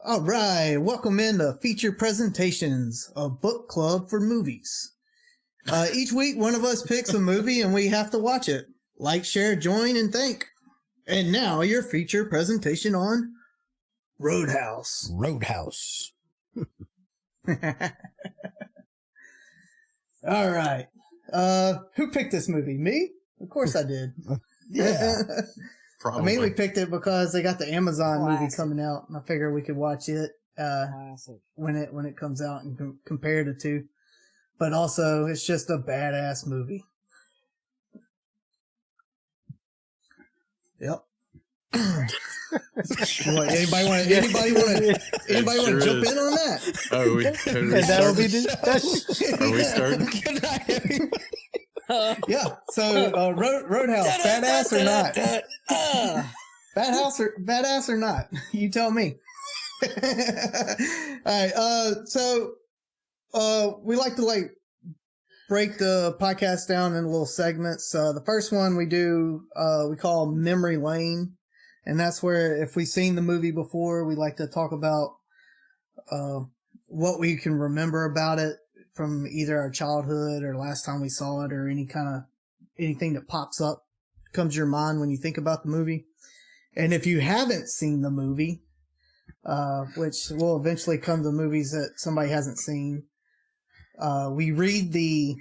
All right, welcome into Feature Presentations, a book club for movies. Each week, one of us picks a movie and we have to watch it. Like, share, join, and thank. And now, your feature presentation on Roadhouse. Roadhouse. All right. Who picked this movie? Me? Of course I did. Yeah. I mainly picked it because they got the Amazon movie coming out, and I figured we could watch it when it comes out and compare the two. But also, it's just a badass movie. Yep. Anybody want to jump in on that? Oh, we starting? Yeah. So, Roadhouse, badass or not? Badass or not? You tell me. All right. So, we like to break the podcast down in little segments. The first one we do, we call Memory Lane. And that's where if we've seen the movie before, we like to talk about, what we can remember about it from either our childhood or last time we saw it or anything that pops up, comes to your mind when you think about the movie. And if you haven't seen the movie, which will eventually come to movies that somebody hasn't seen, we read the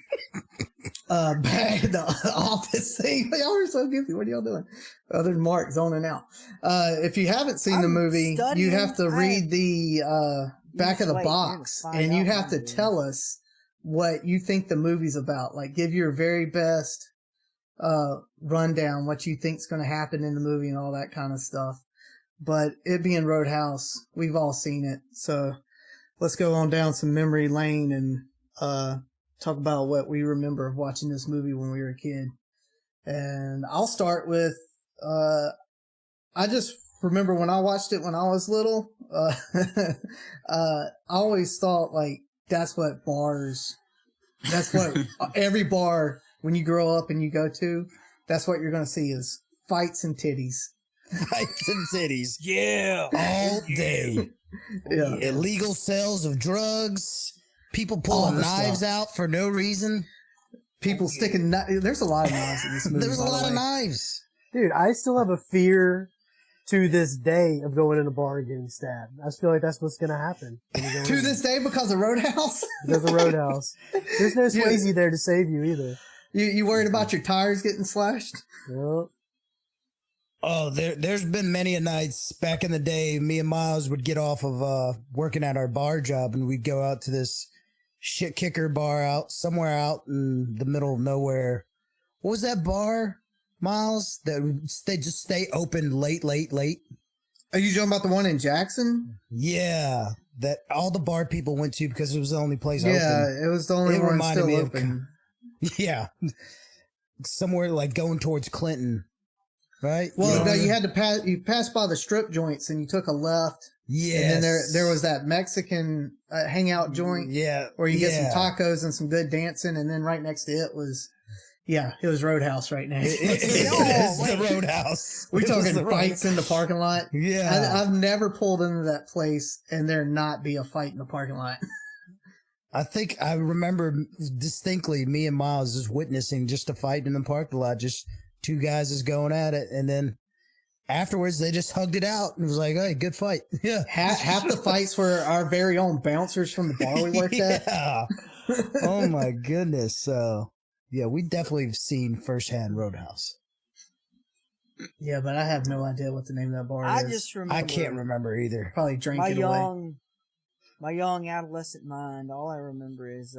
Office thing. Y'all are so goofy. What are y'all doing? Other than Mark zoning out. If you haven't seen the movie, you have to read the back of the box, and you have to tell us what you think the movie's about. Like, give your very best rundown, what you think's going to happen in the movie and all that kind of stuff. But it being Roadhouse, we've all seen it. So let's go on down some memory lane and talk about what we remember of watching this movie when we were a kid. And I'll start with, I just remember when I watched it when I was little, I always thought that's what every bar when you grow up and you go to, that's what you're going to see is fights and titties. Fights and titties. Yeah. All day. Yeah. Illegal sales of drugs. People pulling knives out for no reason. People sticking there's a lot of knives in this movie. There's a lot of knives. Dude, I still have a fear to this day of going in a bar and getting stabbed. I just feel like that's what's going to happen. To this day because of Roadhouse? Because of Roadhouse. There's no Swayze there to save you either. You worried about your tires getting slashed? Yep. Oh, there's been many a nights back in the day, me and Miles would get off of working at our bar job and we'd go out to this shit kicker bar somewhere out in the middle of nowhere. What was that bar, Miles? They just stay open late. Are you talking about the one in Jackson? Yeah, that all the bar people went to because it was the only place open. Yeah, it was the only one still open. Yeah, somewhere going towards Clinton, right? Well, no, you had to you passed by the strip joints and you took a left. Yeah, and then there was that Mexican hangout joint. Yeah, where you get some tacos and some good dancing, and then right next to it was. Yeah, it was Roadhouse right now. It's the Roadhouse. We're talking fights in the parking lot. Yeah. I've never pulled into that place and there not be a fight in the parking lot. I think I remember distinctly me and Miles just witnessing just a fight in the parking lot, just two guys just going at it. And then afterwards, they just hugged it out and was like, hey, good fight. Yeah. Half the fights were our very own bouncers from the bar we worked at. Oh, my goodness. So... yeah, we definitely have seen firsthand Roadhouse. Yeah, but I have no idea what the name of that bar is. I just remember. I can't remember either. Probably drank it away. My young adolescent mind, all I remember is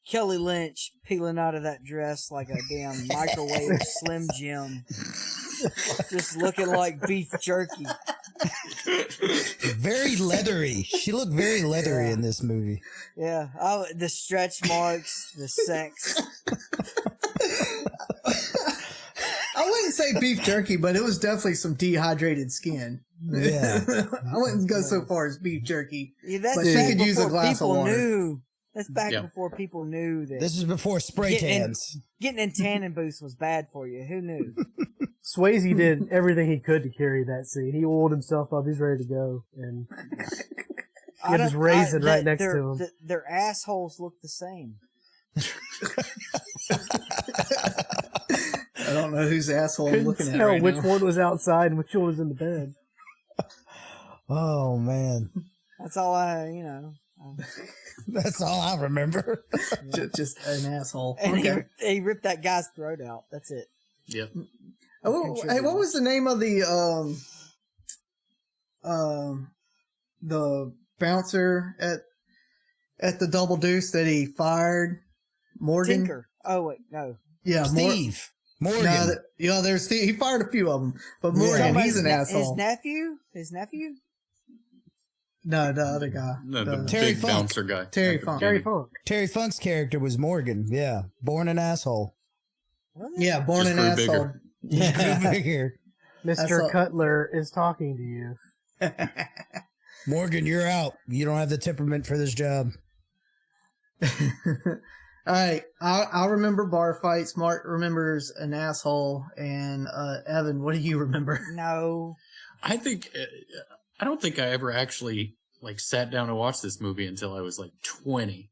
Kelly Lynch peeling out of that dress like a damn microwave Slim Jim. Just looking like beef jerky. Very leathery. She looked very leathery in this movie. Yeah. The stretch marks, the sex. I wouldn't say beef jerky, but it was definitely some dehydrated skin. Yeah. I wouldn't go so far as beef jerky. Yeah, that's but she could use a glass of water. Knew That's back before people knew that. This is before spray tans. Getting in tanning booths was bad for you. Who knew? Swayze did everything he could to carry that scene. He oiled himself up. He's ready to go. And he had his raisin right next to him. Their assholes look the same. I don't know whose asshole I'm looking at right which now. one was outside and which one was in the bed. Oh, man. That's all That's all I remember. Just an asshole. And Okay. he ripped that guy's throat out. That's it. Yep. Oh, hey, what was the name of the bouncer at the Double Deuce that he fired? Morgan. Tinker. Oh wait, no. Yeah, Steve. Morgan. No, there's Steve. He fired a few of them, but Morgan, he's an asshole. His nephew. No, the other guy. No, the Terry big Funk. bouncer guy. Terry Funk. Terry Funk's character was Morgan. Yeah, born an asshole. Yeah, born Just an grew asshole. Grew bigger. Mr. Cutler is talking to you. Morgan, you're out. You don't have the temperament for this job. All right, I'll remember bar fights. Mark remembers an asshole, and Evan, what do you remember? No, I don't think I ever actually sat down and watched this movie until I was 20.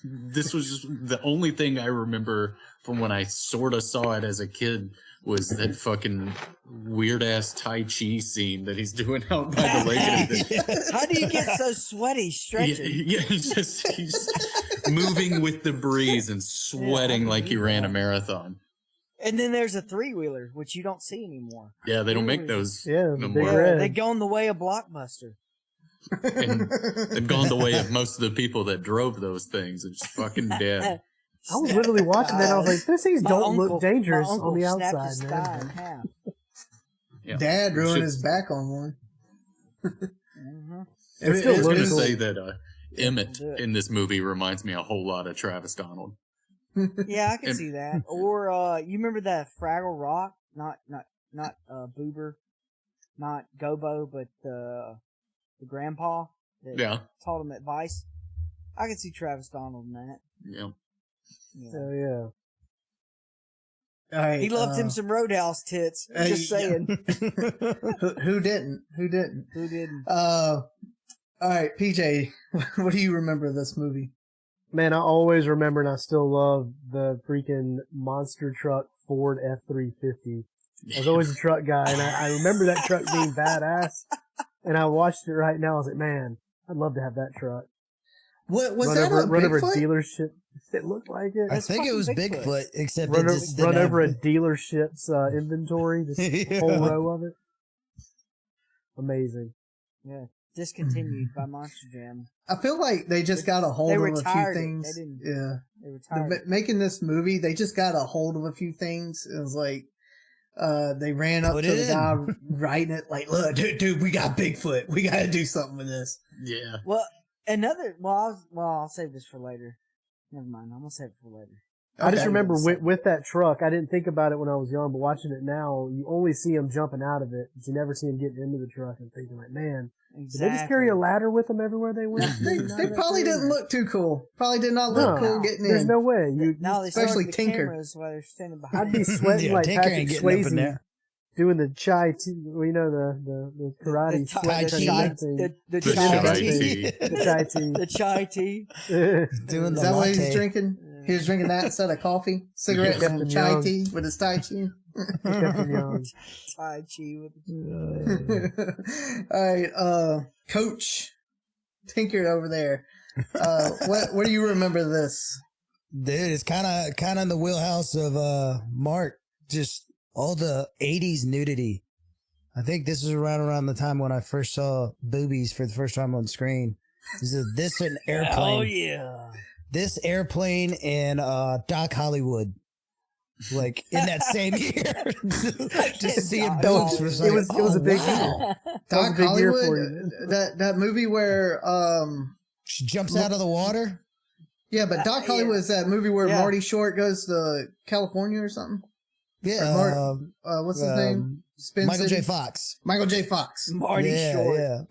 This was just the only thing I remember from when I sort of saw it as a kid was that fucking weird ass Tai Chi scene that he's doing out by the lake. How do you get so sweaty stretching? Yeah, he's moving with the breeze and sweating like he ran a marathon. And then there's a 3-wheeler, which you don't see anymore. Yeah, they don't make those. Yeah, no big more. red. They've gone the way of Blockbuster. And they've gone the way of most of the people that drove those things. It's fucking dead. I was literally watching that. I was like, "These things don't look dangerous on the snapped outside, his man." thigh in half. Yeah. Dad ruined his back on one. Mm-hmm. I was still going to cool. say that Emmett in this movie reminds me a whole lot of Travis Donald. Yeah, I can see that. Or you remember that Fraggle Rock? Not Boober, not Gobo, but the grandpa that taught him advice. I can see Travis Donald in that. Yeah. Oh yeah. All right, He loved him some Roadhouse tits. Just saying. Who didn't? Who didn't? Who didn't? All right, PJ, what do you remember of this movie? Man, I always remember, and I still love the freaking monster truck Ford F-350. I was always a truck guy, and I remember that truck being badass. And I watched it right now. I was like, man, I'd love to have that truck. What was run that? run over a Bigfoot? dealership. It looked like it. I think it was Bigfoot, except run, it just run didn't over a have- dealership's inventory, just a whole row of it. Amazing. Yeah. Discontinued by Monster Jam. I feel like they just got a hold They of a retired few it. things. They didn't. Yeah. They retired. They're making this movie, they just got a hold of a few things. It was like, they ran up Put to it the in. guy writing it, like, look, dude, we got Bigfoot. We got to do something with this. Yeah. Well, I'll save this for later. Never mind. I'm gonna save it for later. I just Okay. remember with that truck, I didn't think about it when I was young, but watching it now, you only see him jumping out of it, but you never see him getting into the truck and thinking like, man, did they just carry a ladder with them everywhere they went? They probably didn't look too cool. Probably did not look cool getting There's in. no way. Now they especially start the Tinker. cameras while they're standing behind. I'd be sweating like Tinker Patrick ain't getting up in Swayze there. doing the chai tea, well, you know, the karate the sweat Tai kind Chi. of thing. The The chai chai tea. tea. The chai tea. The chai tea. Doing Is the that what he's latte. drinking? He was drinking that instead of coffee, cigarettes, Kept and him chai young. tea with his Tai Chi. Kept him young. Tai chi with the All right, Coach Tinker over there. What do you remember this? Dude, it's kind of in the wheelhouse of Mark. Just all the 80s nudity. I think this was around the time when I first saw boobies for the first time on screen. This an airplane. Oh yeah. This airplane and Doc Hollywood. Like in that same year. Just seeing Doc boobs was like, It was a big wow. That was a Doc big year Hollywood, for you. that movie where She jumps out of the water. yeah, but Doc yeah. Hollywood is that movie where Yeah. Marty Short goes to California or something. Yeah. What's his name? Michael J. Fox. Michael J. Fox. Marty Short. Yeah.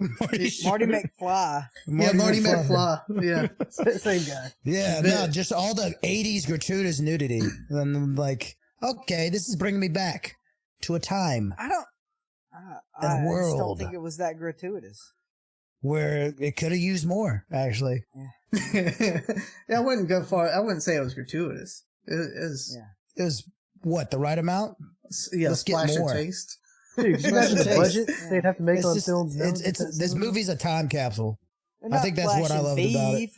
Marty McFly. Marty McFly. Yeah. Same guy. Yeah, no, just all the 80s gratuitous nudity. And I'm like, okay, this is bringing me back to a time. I just don't think it was that gratuitous. Where it could have used more, actually. Yeah, I wouldn't go far. I wouldn't say it was gratuitous. It was what, the right amount? Yeah, let's get more. Taste. Dude, could you imagine the budget they'd have to make on film? This movie's a time capsule. I think that's what I loved about it.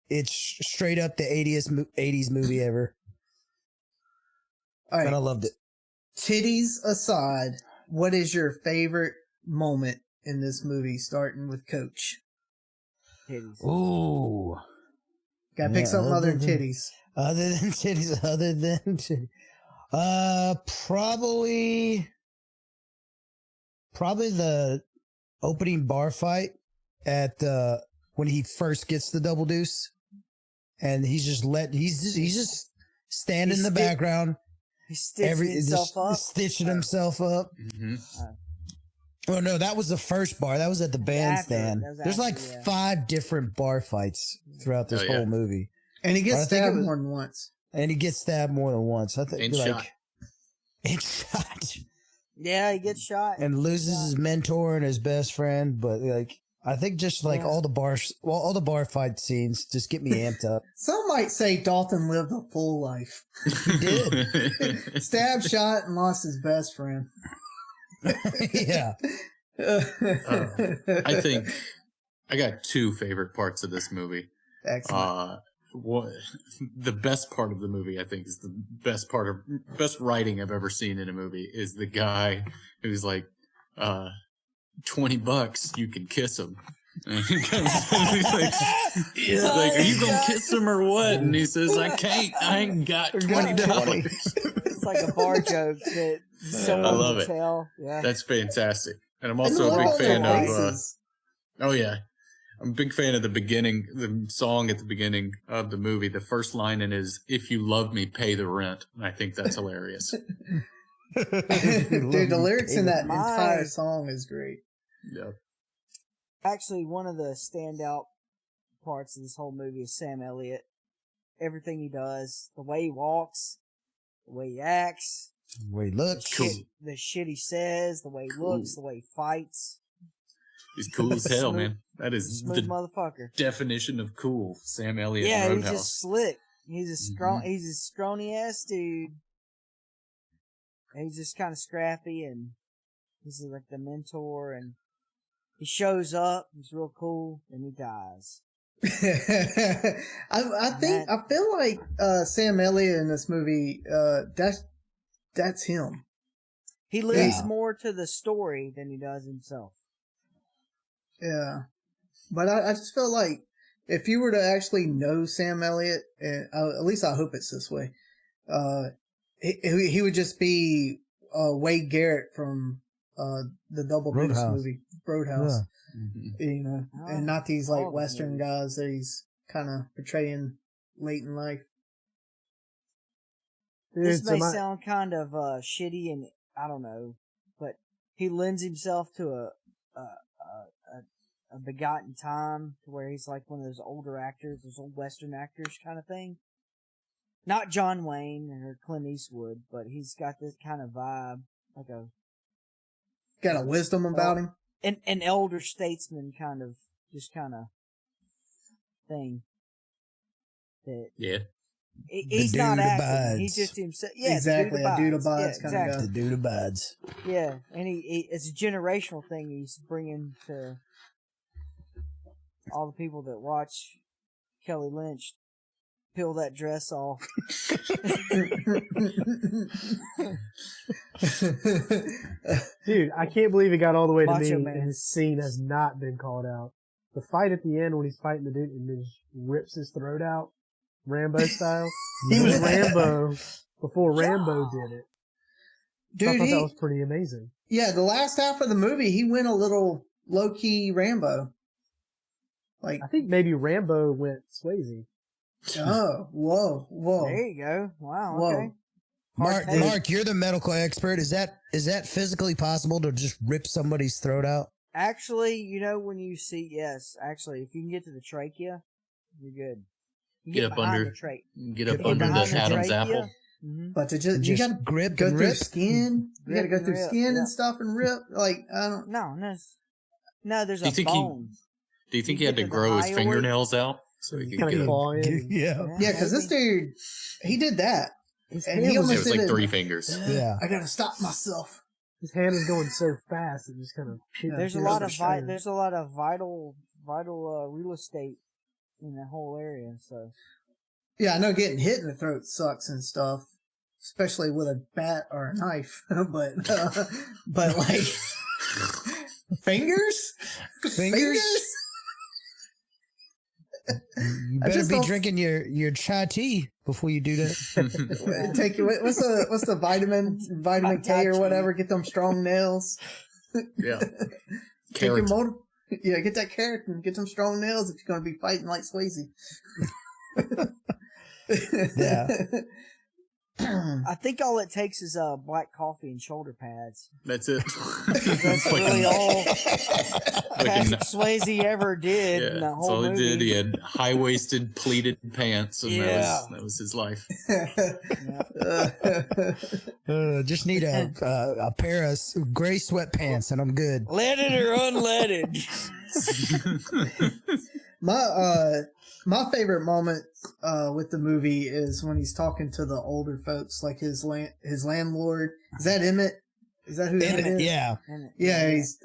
It's straight up the 80s movie ever. All right. But I loved it. Titties aside, what is your favorite moment in this movie, starting with Coach? Titties. Ooh. Gotta pick something other than titties. Other than titties. Probably the opening bar fight at when he first gets the double deuce, and he's just standing in the background. He's stitching himself up. Mm-hmm. Oh no, that was the first bar. That was at the bandstand. There's like 5 different bar fights throughout this whole movie, and he gets stabbed more than once. I think I think shot. Yeah, he gets shot and loses his mentor and his best friend. But like, I think just like all the bar fight scenes just get me amped up. Some might say Dalton lived a full life. He did. Stabbed, shot, and lost his best friend. Yeah. I think I got 2 favorite parts of this movie. Excellent. The best part of the movie, I think, is the best writing I've ever seen in a movie is the guy who's like, $20, you can kiss him. And he comes he's like, are you gonna kiss him or what? And he says, I can't. I ain't got $20. It's like a bar joke that someone I love can it. tell. Yeah. That's fantastic. And I'm also a big fan of. I'm a big fan of the song at the beginning of the movie. The first line in is, "If you love me, pay the rent." And I think that's hilarious. Dude, the lyrics in that entire song is great. Yeah. Actually, one of the standout parts of this whole movie is Sam Elliott. Everything he does, the way he walks, the way he acts, the way he looks, the shit he says, the way he looks, the way he fights. He's cool as hell, man. That is the motherfucker. Definition of cool. Sam Elliott. Yeah, Roadhouse. He's just slick. He's a scrawny ass dude. And he's just kind of scrappy, and he's like the mentor, and he shows up. He's real cool, and he dies. I feel like Sam Elliott in this movie. That's him. He lives more to the story than he does himself. Yeah, but I just feel like if you were to actually know Sam Elliott, and at least I hope it's this way, he would just be Wade Garrett from the Double Deuce movie, Roadhouse. Yeah. Mm-hmm. You know, and not these like Western guys that he's kind of portraying late in life. This may sound kind of shitty, and I don't know, but he lends himself to a begotten time to where he's like one of those older actors, those old Western actors kind of thing. Not John Wayne or Clint Eastwood, but he's got this kind of vibe, like got a wisdom about him. An elder statesman kind of thing. That he's not acting. He's just himself. Yeah, exactly. A dude abides kind of guy. The dude abides. Yeah, and he it's a generational thing he's bringing to all the people that watch Kelly Lynch peel that dress off. Dude, I can't believe it got all the way to me, and his scene has not been called out. The fight at the end when he's fighting the dude and then just rips his throat out, Rambo style. He was Rambo before Rambo did it. Dude, I thought that was pretty amazing. Yeah, the last half of the movie, he went a little low-key Rambo. Like, I think maybe Rambo went Swayze. Oh, whoa. There you go. Wow, whoa. okay. Mark, you're the medical expert. Is that physically possible to just rip somebody's throat out? Actually, when you see, if you can get to the trachea, you're good. You get up under the Adam's apple. Mm-hmm. But you gotta go through skin. You gotta go through skin and stuff and rip. Like, I don't. No, there's a bone. Do you think he had to grow his fingernails out so he could claw in? Yeah, because this dude, he did that. And he almost did like 3 fingers. Yeah, I gotta stop myself. His hand is going so fast, it just kind of. There's a lot of vital real estate in that whole area. So. Yeah, I know getting hit in the throat sucks and stuff, especially with a bat or a knife. but like fingers. You better be drinking your chai tea before you do that. Take what's the vitamin K or whatever? Get them strong nails. Yeah, carrot. Get that carrot and get them strong nails if you're going to be fighting like Swayze. Yeah. I think all it takes is black coffee and shoulder pads. That's it. That's really all Patrick Swayze ever did in the whole movie. That's all he did. He had high-waisted pleated pants, and that was his life. Just need a pair of gray sweatpants, and I'm good. Leaded or unleaded. My favorite moment with the movie is when he's talking to the older folks, like his landlord. Is that Emmett? Is that who Emmett is? Yeah. Yeah, he's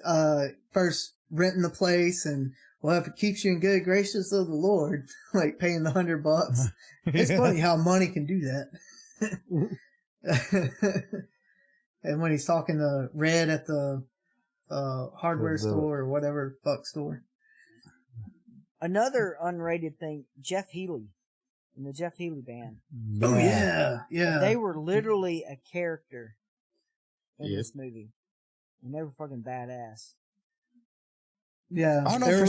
first renting the place, and if it keeps you in good graces of the Lord, like paying the $100. It's funny how money can do that. And when he's talking to Red at the hardware store or whatever fuck store. Another unrated thing, Jeff Healey, in the Jeff Healey band. Oh, yeah. They were literally a character in this movie. And they were fucking badass. Yeah. I don't know,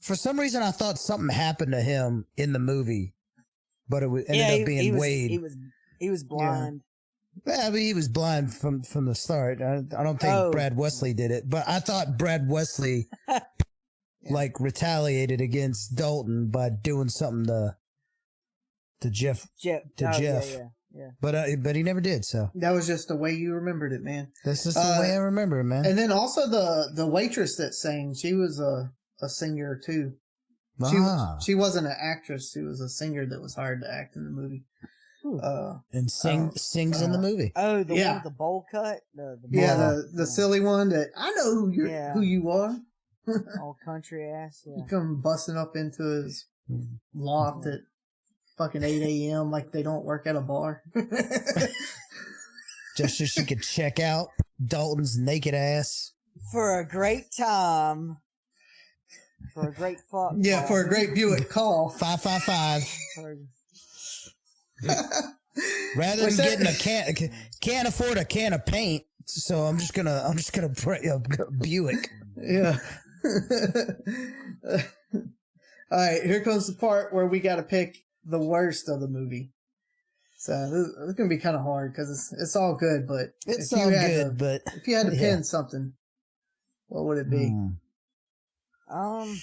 for some reason I thought something happened to him in the movie, but it ended up being Wade. He was blind. Yeah, but he was blind from the start. I don't think Brad Wesley did it, but I thought Brad Wesley retaliated against Dalton by doing something to Jeff. Yeah. But he never did. So that was just the way you remembered it, man. That's just the way I remember it, man. And then also the waitress that sang, she was a singer too. She wasn't an actress. She was a singer that was hired to act in the movie. And sings in the movie. Oh, the one with the bowl cut. The silly one that I know who you are. All country ass. Yeah. You come busting up into his loft at fucking 8 a.m. like they don't work at a bar. Just so she could check out Dalton's naked ass. For a great time. For a great fuck. Yeah, for a great Buick call. 555. Rather than getting can't afford a can of paint, so I'm just gonna pray a Buick. Yeah. All right, here comes the part where we got to pick the worst of the movie. So this is gonna be kind of hard because it's all good, but it's all good. But if you had to pin something, what would it be? I'm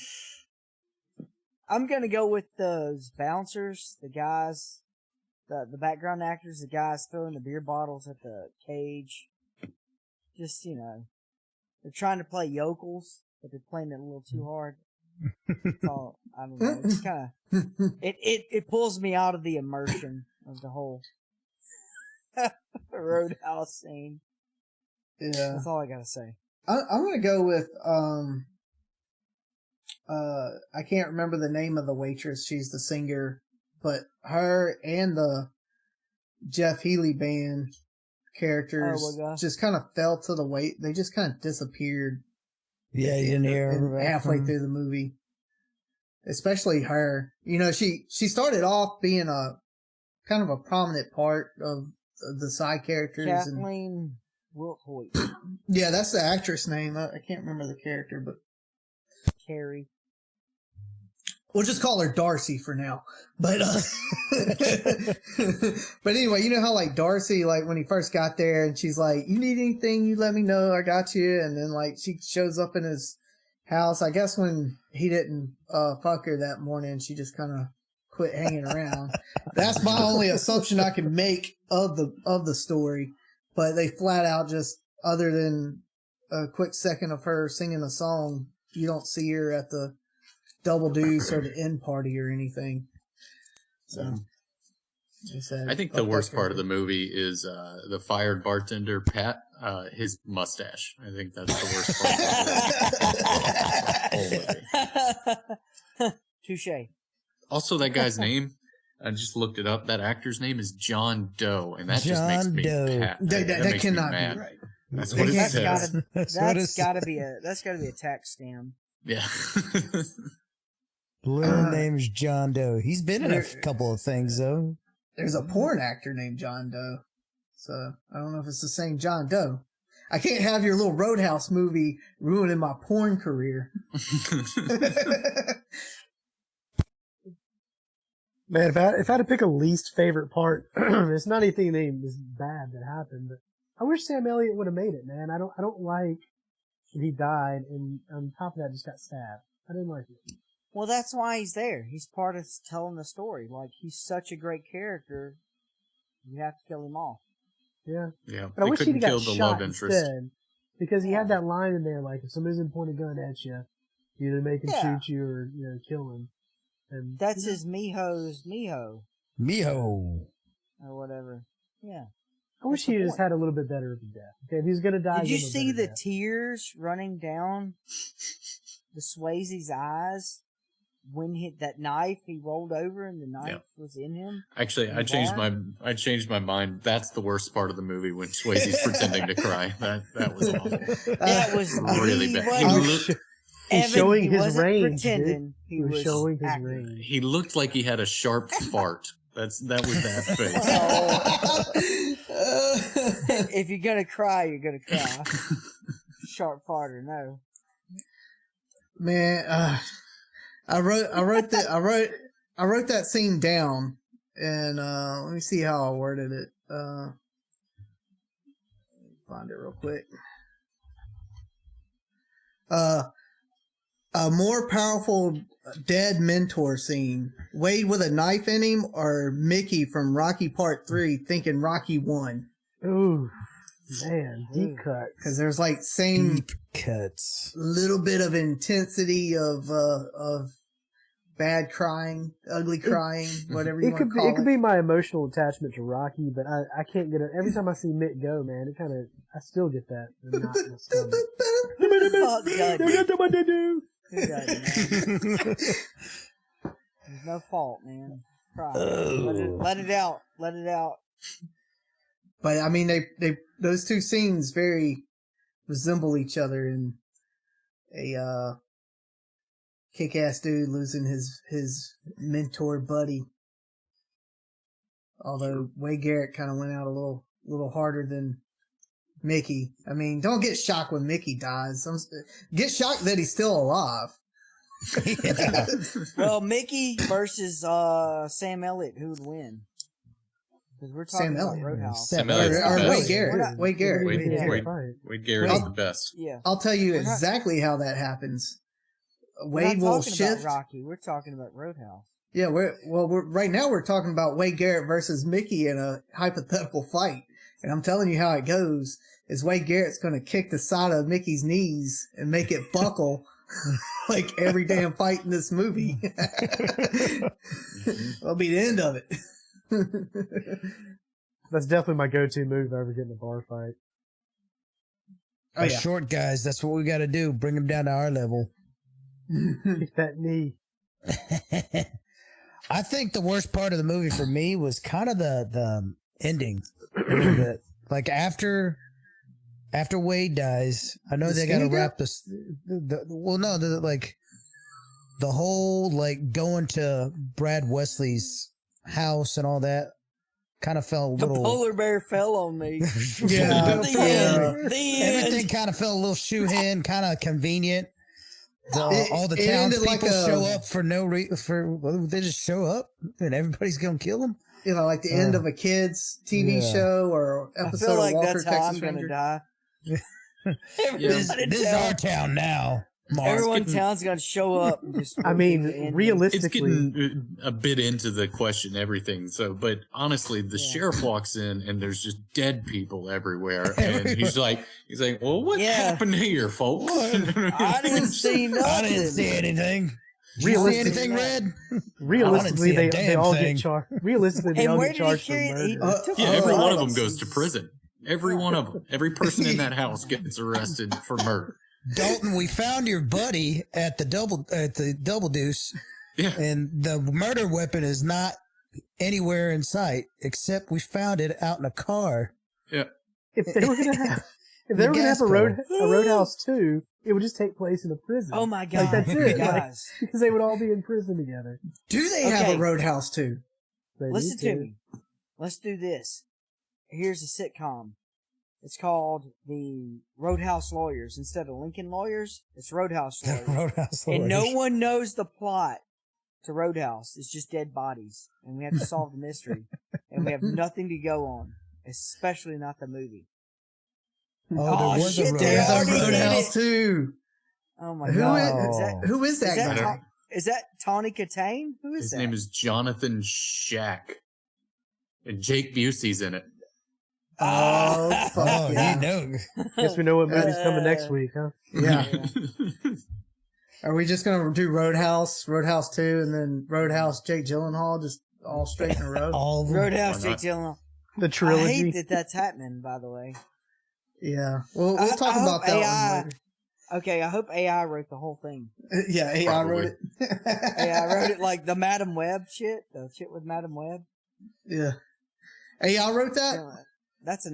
gonna go with those bouncers, the guys, the background actors, the guys throwing the beer bottles at the cage. Just they're trying to play yokels, but they're playing it a little too hard. So I don't know. It's kind of it pulls me out of the immersion of the whole roadhouse scene. Yeah, that's all I gotta say. I'm gonna go with I can't remember the name of the waitress. She's the singer, but her and the Jeff Healey band characters just kind of fell to the weight. They just kind of disappeared. Yeah, you didn't hear halfway through the movie. Especially her. She started off being a kind of a prominent part of the side characters. Kathleen Wilhoit. Yeah, that's the actress name. I can't remember the character, but Carrie. We'll just call her Darcy for now. But but anyway, you know how like Darcy, like when he first got there and she's like, you need anything, you let me know, I got you. And then like she shows up in his house. I guess when he didn't fuck her that morning, she just kind of quit hanging around. That's my only assumption I can make of the story. But they flat out just, other than a quick second of her singing a song, you don't see her at the Double Deuce or the end party or anything. So I think the worst part of the movie is the fired bartender Pat, his mustache. I think that's the worst part of the whole movie. Touche. Also, that guy's name, I just looked it up. That actor's name is John Doe, and that just makes me Pat. That makes cannot me mad. be right. That's what it says. That's gotta be a tax scam. Yeah. Blue name's John Doe. He's been in a couple of things though. There's a porn actor named John Doe, so I don't know if it's the same John Doe. I can't have your little Roadhouse movie ruining my porn career. Man, if I had to pick a least favorite part, it's not anything this bad that happened, but I wish Sam Elliott would have made it, man. I don't like that he died, and on top of that, just got stabbed. I didn't like it. Well, that's why he's there. He's part of telling the story. Like, he's such a great character, you have to kill him off. Yeah. Yeah. But I wish he'd got the shot love interest. instead, because he had that line in there, like, if somebody's going to point a gun at you, you either make him shoot you or, kill him. And that's his Miho's Miho. Miho. Or whatever. Yeah. I wish he just had a little bit better of a death. Okay, if he's going to die, did you see the tears running down the Swayze's eyes when that knife, he rolled over and the knife was in him? Actually, I changed my mind. That's the worst part of the movie, when Swayze's pretending to cry. That was awful. That was really bad. He's showing his range. He was showing his range. He looked like he had a sharp fart. That was that face. If you're gonna cry, you're gonna cry. Sharp fart or no. Man, I wrote that scene down, and let me see how I worded it. Find it real quick. A more powerful dead mentor scene. Wade with a knife in him, or Mickey from Rocky Part 3 thinking Rocky won? Ooh, man, deep cut. Because there's like same deep cuts, little bit of intensity of bad crying, ugly crying, whatever you want to call it. It could be my emotional attachment to Rocky, but I can't get it. Every time I see Mick go, man, I still get that. There's no fault, man. Cry. Let it out. Let it out. But I mean, they those two scenes very resemble each other in a kick-ass dude losing his mentor buddy. Although Wade Garrett kind of went out a little harder than Mickey. I mean, don't get shocked when Mickey dies. Get shocked that he's still alive. Well, Mickey versus Sam Elliott, who would win? Because we're talking about Roadhouse. Sam Elliott's the best. Wade Garrett. Wade Garrett. Wade Garrett is the best. Yeah. I'll tell you exactly how that happens. Wade will shift. About Rocky. We're talking about Roadhouse. Yeah, right now we're talking about Wade Garrett versus Mickey in a hypothetical fight. And I'm telling you how it goes is Wade Garrett's going to kick the side of Mickey's knees and make it buckle like every damn fight in this movie. That'll be the end of it. That's definitely my go-to move if I ever get in a bar fight. Oh, yeah. Short guys, that's what we got to do. Bring them down to our level. Kick that knee. I think the worst part of the movie for me was kind of the ending a little bit. Like after Wade dies, I know they got to wrap this. The whole like going to Brad Wesley's house and all that kind of felt a little. The polar bear fell on me. Yeah, the end. Everything kind of felt a little shoe-in, kind of convenient. All the townspeople show up for no reason. They just show up and everybody's gonna kill them. You know, like the end of a kid's TV show or episode of Walker, Texas Ranger. I feel like that's how I'm gonna die. This is our town now. Mark. Everyone in town's gonna show up. And just I mean, realistically, it's getting a bit into the question, everything. So, but honestly, the sheriff walks in and there's just dead people everywhere, and he's like, "Well, what happened here, folks?" I didn't see nothing. I didn't see anything. Did you see anything, Red? Realistically, they all get charged. Realistically, they all get charged for murder. Every one of them goes to prison. Every one of them. Every person in that house gets arrested for murder. Dalton, we found your buddy at the double deuce, and the murder weapon is not anywhere in sight except we found it out in a car. Yeah. If they were gonna have a Roadhouse 2, it would just take place in a prison. Oh my god! Like, that's it, guys. Because they would all be in prison together. Do they have a Roadhouse 2? Listen to me. Let's do this. Here's a sitcom. It's called the Roadhouse Lawyers. Instead of Lincoln Lawyers, it's Roadhouse Lawyers. Roadhouse Lawyers. And no one knows the plot to Roadhouse. It's just dead bodies. And we have to solve the mystery. And we have nothing to go on. Especially not the movie. Oh, there was shit, There's a Roadhouse 2. Oh my god. Who is that guy? Is that Tawny Katane? Who is His that? name is Jonathan Shack. And Jake Busey's in it. Oh, fuck yeah. You know. Guess we know what movie's coming next week, huh? Yeah. Are we just going to do Roadhouse 2, and then Roadhouse Jake Gyllenhaal, just all straight in a row? Roadhouse Jake Gyllenhaal. The trilogy. I hate that that's happening, by the way. Yeah. We'll talk about that one later. Okay, I hope AI wrote the whole thing. Yeah, AI wrote it. AI wrote it like the Madam Web shit. The shit with Madam Web. Yeah. AI wrote that? That's a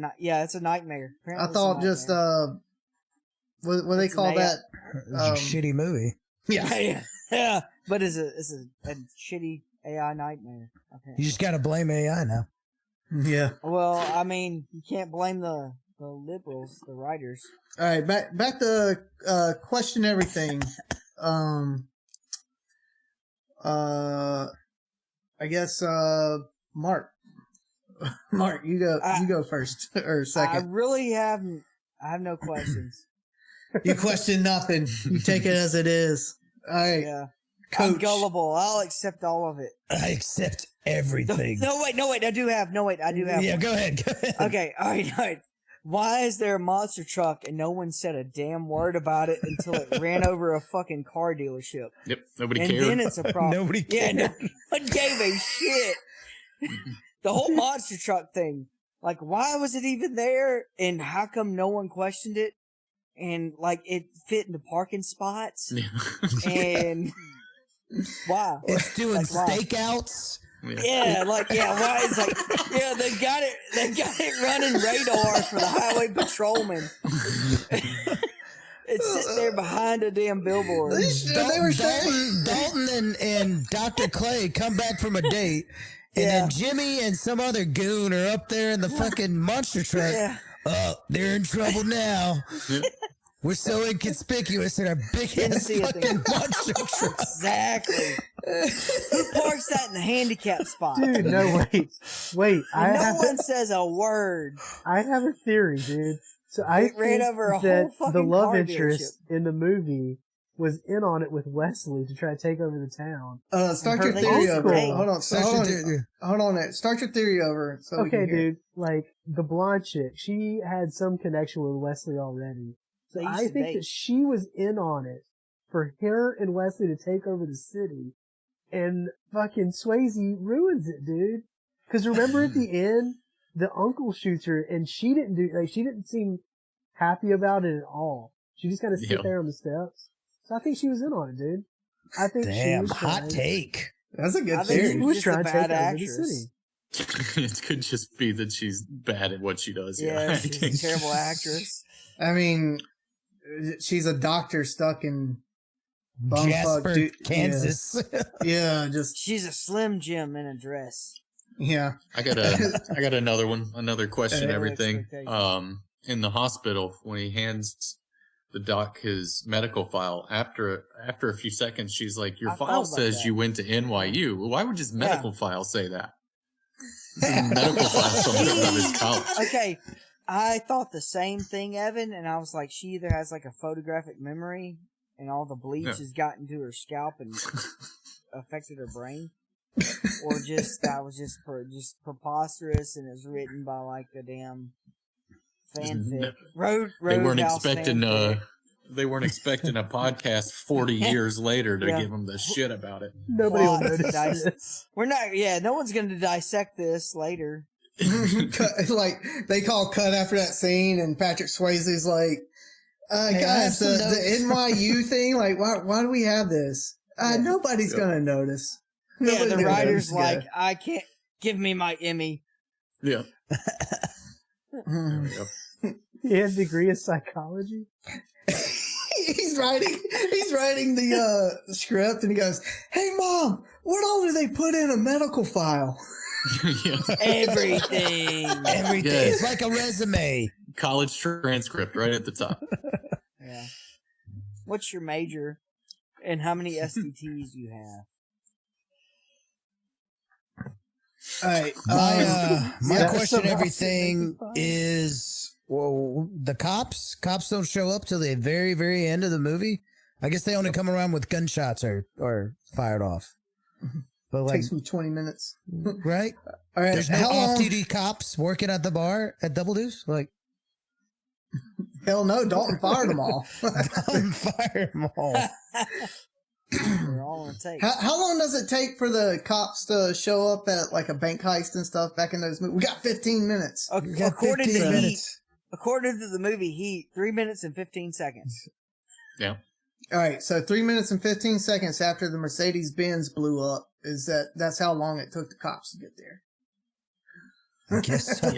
nightmare. Apparently I thought just, what they call that? It was a shitty movie. Yeah. Yeah. But it's a shitty AI nightmare. Okay. You just gotta blame AI now. Yeah. Well, I mean, you can't blame the liberals, the writers. All right, back to question everything. I guess Mark, you go first or second. I have no questions. You question nothing. You take it as it is. All right. Yeah. Coach. I'm gullible. I'll accept all of it. I accept everything. No, wait. I do have. Yeah, one. go ahead. Okay, all right. Why is there a monster truck and no one said a damn word about it until it ran over a fucking car dealership? Yep, nobody and cared. And then it's a problem. Nobody cared. Yeah, no one gave a shit. The whole monster truck thing. Like, why was it even there? And how come no one questioned it? And, like, it fit into parking spots? And why? It's doing like, stakeouts. Why is they got it running radar for the highway patrolman. It's sitting there behind a damn billboard. Dalton and Dr. Clay come back from a date, and then Jimmy and some other goon are up there in the fucking monster truck. Yeah. Oh, they're in trouble now. We're so inconspicuous in our big ass fucking monster truck. Exactly. Who parks that in the handicap spot? Dude, no, wait. No one says a word. I have a theory, dude. So I ran think over a that whole fucking the love car interest dealership. in the movie was in on it with Wesley to try to take over the town. Start your theory over. Hold on. Start your theory over. So okay, dude. Like, the blonde chick, she had some connection with Wesley already. So I think that she was in on it for her and Wesley to take over the city. And fucking Swayze ruins it, dude. Cause remember at the end, the uncle shoots her and she didn't seem happy about it at all. She just kind of sit there on the steps. So I think she was in on it, dude. I think she was hot take. That's a good theory. She was trying to take over the city. It could just be that she's bad at what she does. Yeah, she's a terrible actress. I mean, she's a doctor stuck in Jasper, Kansas. Yeah, just she's a Slim Jim in a dress. Yeah. I got another one, another question. Everything. In the hospital when he hands the doc his medical file. After a few seconds, she's like, "Your I file thought about says that. you went to NYU. Well, why would his medical file say that? His medical file something about his college." Okay, I thought the same thing, Evan, and I was like, she either has like a photographic memory and all the bleach has gotten to her scalp and affected her brain, or just that was just preposterous and is written by like a damn fanfic. They weren't expecting they weren't expecting a podcast 40 years later to give them the shit about it. Nobody will notice this. We're not. Yeah, no one's going to dissect this later. Like they call cut after that scene, and Patrick Swayze's like, Hey, "Guys, the NYU thing. Like, why do we have this? Nobody's gonna notice." Yeah, the writer's like, "I can't give me my Emmy." Yeah. He has a degree in psychology. He's writing the script, and he goes, "Hey, Mom, what all do they put in a medical file?" Everything. Everything. It's like a resume. College transcript right at the top. Yeah. What's your major, and how many STTs do you have? All right. My question, everything is, well, the cops don't show up till the very, very end of the movie. I guess they only come around with gunshots or fired off. But like, takes me 20 minutes. Right? All right. There's no off-duty cops working at the bar at Double Deuce? Like, hell no, Dalton fired them all. Dalton fired them all. They're all on tape. How long does it take for the cops to show up at like a bank heist and stuff back in those movies? We got 15 minutes. According to the movie Heat, 3 minutes and 15 seconds. Yeah. All right, so 3 minutes and 15 seconds after the Mercedes-Benz blew up, that's how long it took the cops to get there. I guess so.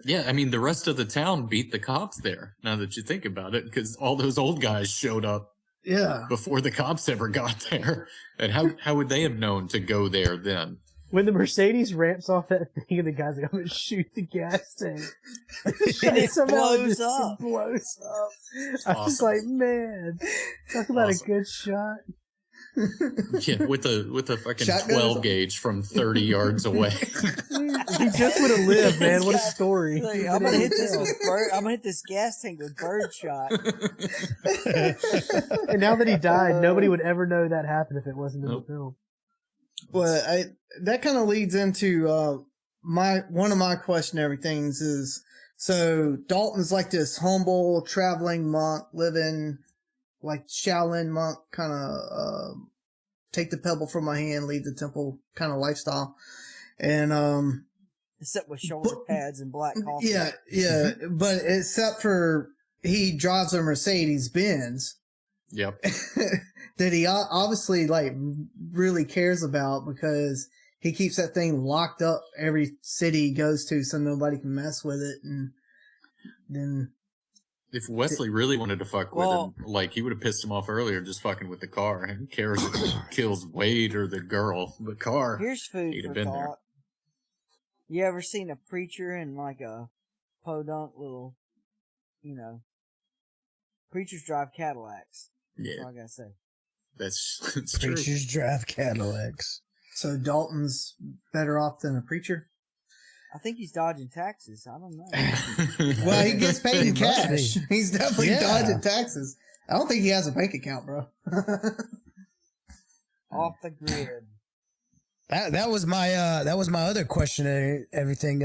Yeah, I mean, the rest of the town beat the cops there, now that you think about it, because all those old guys showed up before the cops ever got there. And how would they have known to go there then? When the Mercedes ramps off that thing and the guy's like, "I'm going to shoot the gas tank." And it blows up. I was like, man, talk about a good shot. Yeah, with a fucking 12 gauge from 30 yards away. He just would have lived, man. What a story. Like, I'm gonna hit this gas tank with birdshot. And now that he died, nobody would ever know that happened if it wasn't in the film. Well, that kind of leads into one of my questionary things is, so Dalton's like this humble traveling monk living like Shaolin monk kind of take the pebble from my hand, leave the temple kind of lifestyle, and except with shoulder pads and black coffee. Yeah, but except for he drives a Mercedes Benz. Yep. That he obviously like really cares about, because he keeps that thing locked up every city he goes to so nobody can mess with it. And then if Wesley really wanted to fuck with him, like, he would have pissed him off earlier just fucking with the car. And who cares if it kills Wade or the girl? The car. Here's food for been thought. there. You ever seen a preacher in like a podunk little, preachers drive Cadillacs. Yeah. That's all I gotta say. That's true. Preachers drive Cadillacs. So Dalton's better off than a preacher? I think he's dodging taxes. I don't know. Well, he gets paid in cash. Be. He's definitely dodging taxes. I don't think he has a bank account, bro. Off the grid. That was my other question and everything.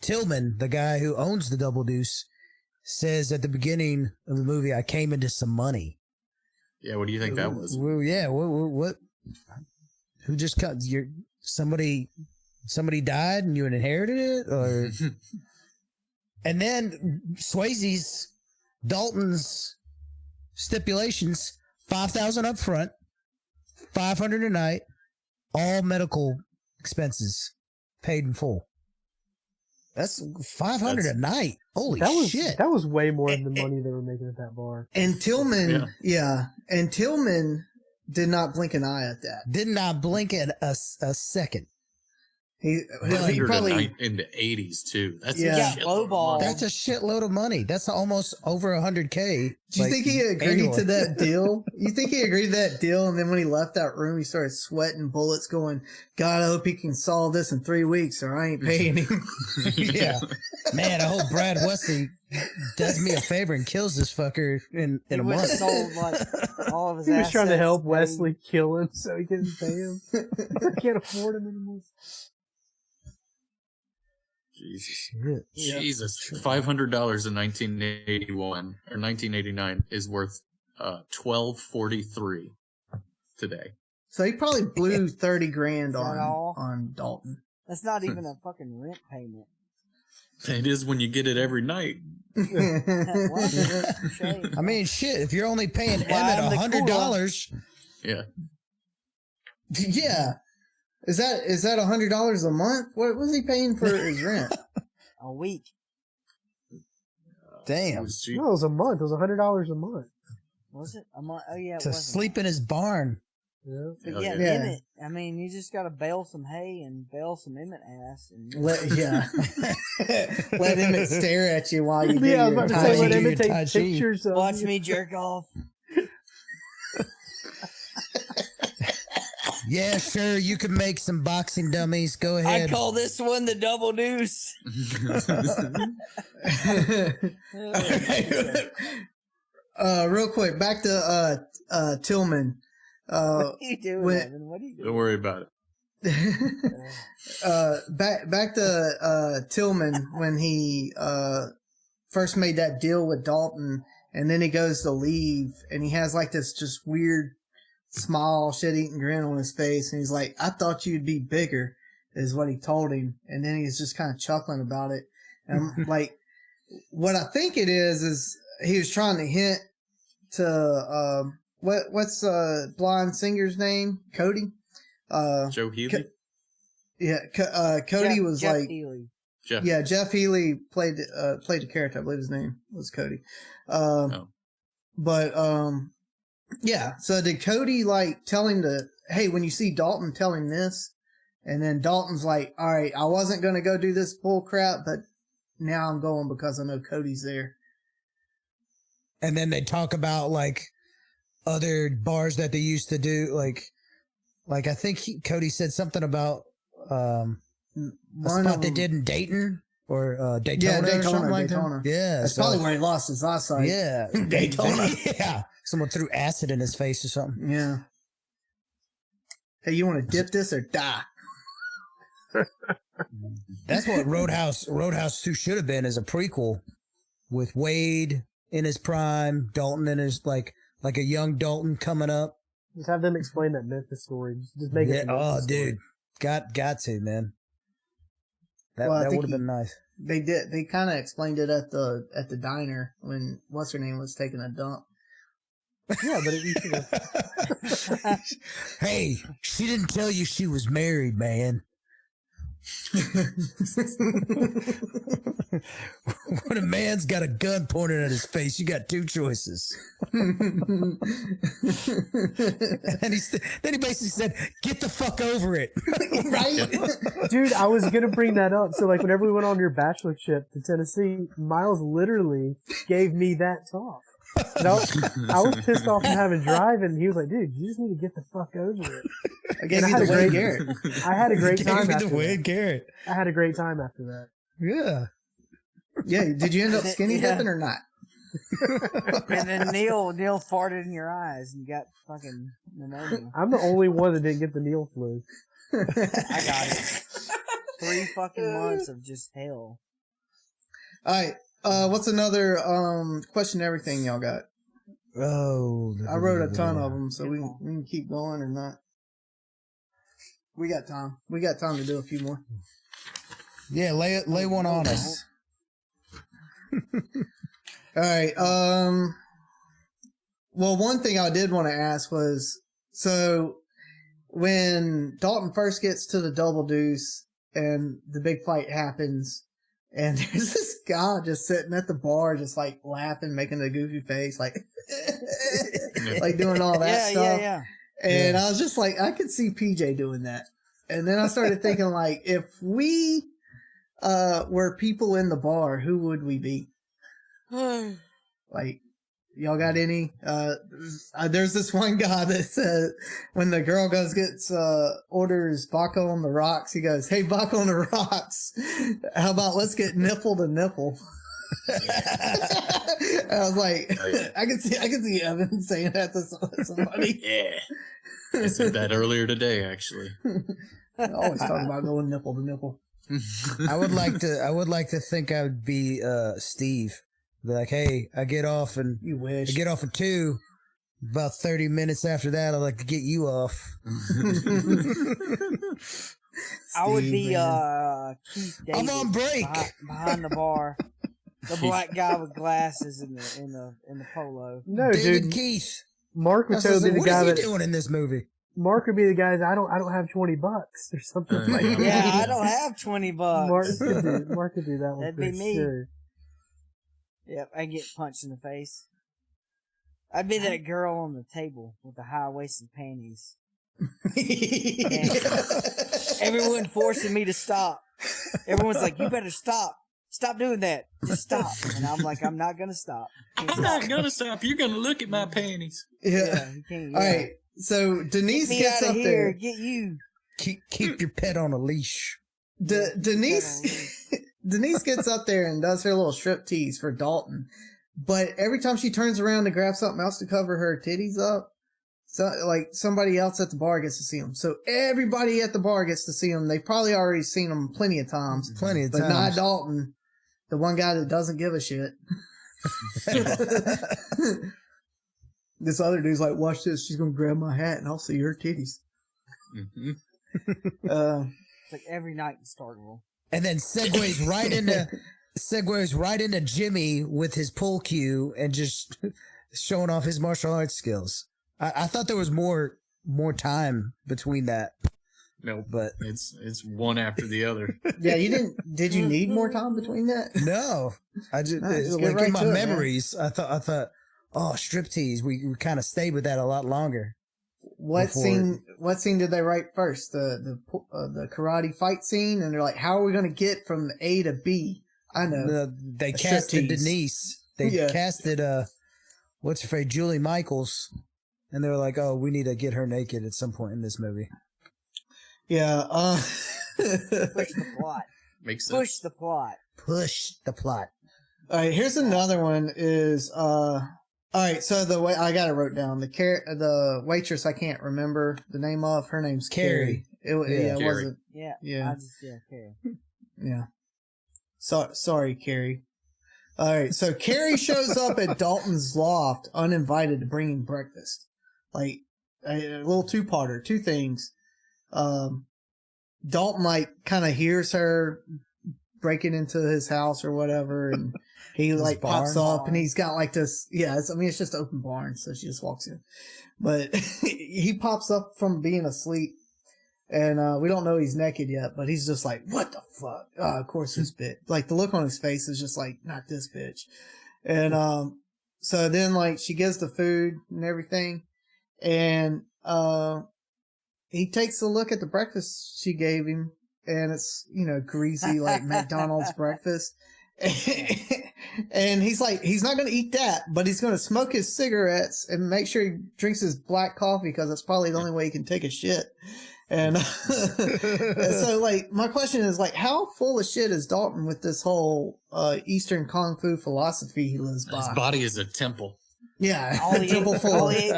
Tillman, the guy who owns the Double Deuce, says at the beginning of the movie, "I came into some money." Yeah, what do you think that was? Well, yeah, what? Who just cut your somebody died and you inherited it, or? And then Dalton's stipulations: 5,000 up front, 500 a night, all medical expenses paid in full. That's 500 a night. Holy shit! That was way more than the money they were making at that bar. And Tillman, and Tillman did not blink an eye at that. Did not blink a second. He probably in the 80s too. That's That's a shitload of money. That's almost over $100K. Do you think he agreed to that deal? You think he agreed to that deal, and then when he left that room, he started sweating bullets, going, "God, I hope he can solve this in 3 weeks, or I ain't paying him." Yeah, man, I hope Brad Wesley does me a favor and kills this fucker in a month. Sold, like, all of his he was trying to help Wesley kill him so he couldn't pay him. I can't afford him anymore. Jesus. $500 in 1981 or 1989 is worth $12.43 today. So he probably blew 30 grand on Dalton. That's not even a fucking rent payment. It is when you get it every night. I mean, shit, if you're only paying Emmett $100. Yeah. Yeah. Is that $100 a month? What was he paying for his rent? A week. Damn. No, it was a month. It was $100 a month. Was it a month? Oh yeah. To sleep in his barn. Yeah. But yeah, Emmett. I mean, you just gotta bale some hay and bale some Emmett ass. And let Emmett stare at you while you do I was your about to Tai say, Chi. let Emmett take pictures of watch you. me jerk off. Yeah, sure, you can make some boxing dummies. Go ahead. I call this one the double deuce. Real quick, back to Tillman. What are you doing, Evan? What are you doing? Don't worry about it. Back to Tillman when he first made that deal with Dalton, and then he goes to leave, and he has like this just weird smile, shit-eating grin on his face, and he's like, "I thought you'd be bigger," is what he told him, and then he's just kind of chuckling about it. And I'm like, what I think it is he was trying to hint to what's blind singer's name? Cody? Joe Healy? Cody was Jeff like Healy. Jeff Healy played the character. I believe his name was Cody. But yeah. So did Cody like tell him hey, when you see Dalton, tell him this? And then Dalton's like, all right, I wasn't going to go do this bull crap, but now I'm going because I know Cody's there. And then they talk about like other bars that they used to do. Like I think Cody said something about a spot they did in Dayton or Daytona or something like that. Yeah. That's probably where he lost his eyesight. Yeah. Daytona. Yeah. Someone threw acid in his face or something. Yeah. Hey, you want to dip this or die? That's what Roadhouse 2 should have been, as a prequel with Wade in his prime, Dalton in his like a young Dalton coming up. Just have them explain that Memphis story. Just make it. Oh, dude, got to, man. That would have been nice. They did. They kind of explained it at the diner when what's her name was taking a dump. Yeah, but you should have. Hey, she didn't tell you she was married, man. When a man's got a gun pointed at his face, you got two choices. And then he basically said, "Get the fuck over it." Right? Dude, I was gonna bring that up. So like whenever we went on your bachelor trip to Tennessee, Miles literally gave me that talk. I was pissed off from having drive, and he was like, "Dude, you just need to get the fuck over it." I had a great Garrett. I had a great time after Wade Garrett. I had a great time after that. Yeah. Yeah. Did you end up skinny dipping or not? And then Neil farted in your eyes, and you got fucking pneumonia. I'm the only one that didn't get the Neil flu. I got it. 3 fucking months of just hell. All right. What's another question? Everything y'all got? Oh, I wrote a ton of them, so we can keep going or not. We got time. We got time to do a few more. Yeah, lay one on us. All right. Well, one thing I did want to ask was, so when Dalton first gets to the Double Deuce and the big fight happens, and there's this guy just sitting at the bar, just like laughing, making a goofy face, like, like doing all that stuff. Yeah. And I was just like, I could see PJ doing that. And then I started thinking, like, if we were people in the bar, who would we be? Like, y'all got any? There's this one guy that said when the girl orders Baco on the rocks, he goes, "Hey, Baco on the rocks, how about let's get nipple to nipple?" I was like, oh, yeah. I can see Evan saying that to somebody. Yeah, I said that earlier today, actually. I always talk about going nipple to nipple. I would like to think I would be Steve. Be like, hey, I get off at 2. About 30 minutes after that, I'd like to get you off. I would be Keith David. I'm on break behind the bar. The black guy with glasses in the polo. No, David dude. Keith. Mark would totally be the guy what is he doing in this movie? Mark would be the guy that I don't have $20 or something like that. Yeah, I don't have $20. Mark could do that one. That'd for be me. Sure. Yep, I get punched in the face. I'd be that girl on the table with the high-waisted panties. Everyone forcing me to stop. Everyone's like, you better stop. Stop doing that. Just stop. And I'm like, I'm not going to stop. I'm not going to stop. You're going to look at my panties. Yeah. You can't, All right. So Denise gets up there. Get you. Keep your pet on a leash. Denise gets up there and does her little strip tease for Dalton. But every time she turns around to grab something else to cover her titties up, so like somebody else at the bar gets to see them. So everybody at the bar gets to see them. They've probably already seen them plenty of times. But not Dalton, the one guy that doesn't give a shit. This other dude's like, watch this. She's going to grab my hat and I'll see her titties. Mm-hmm. It's like every night in Starkville. And then segues right into Jimmy with his pull cue and just showing off his martial arts skills. I thought there was more time between that. No, but it's one after the other. Yeah, did you need more time between that? No, I just like in my memories. I thought, oh, striptease. We kind of stayed with that a lot longer. What scene did they write first? The karate fight scene, and they're like, how are we going to get from A to B? I know. They casted Denise. They casted what's her face, Julie Michaels, and they were like, oh, we need to get her naked at some point in this movie. Yeah. Push the plot. Makes sense. Push the plot. Push the plot. All right, here's another one. All right, so the way I got it wrote down, the waitress I can't remember the name of, her name's Carrie. Carrie. Wasn't. Yeah. Carrie. Yeah. Sorry, Carrie. All right, so Carrie shows up at Dalton's loft uninvited to bring him breakfast. Like a little two-parter, two things. Dalton like kind of hears her breaking into his house or whatever, and he like pops up and he's got like this. Yeah, it's just open barn, so she just walks in. But he pops up from being asleep, and we don't know he's naked yet, but he's just like, "What the fuck?" Of course, this bitch. Like the look on his face is just like, "Not this bitch." And so then like she gives the food and everything, and he takes a look at the breakfast she gave him, and it's, greasy, like McDonald's breakfast. And he's like, he's not going to eat that, but he's going to smoke his cigarettes and make sure he drinks his black coffee because that's probably the only way he can take a shit. And so, like, my question is, like, how full of shit is Dalton with this whole Eastern Kung Fu philosophy he lives by? His body is a temple. Yeah, all he ate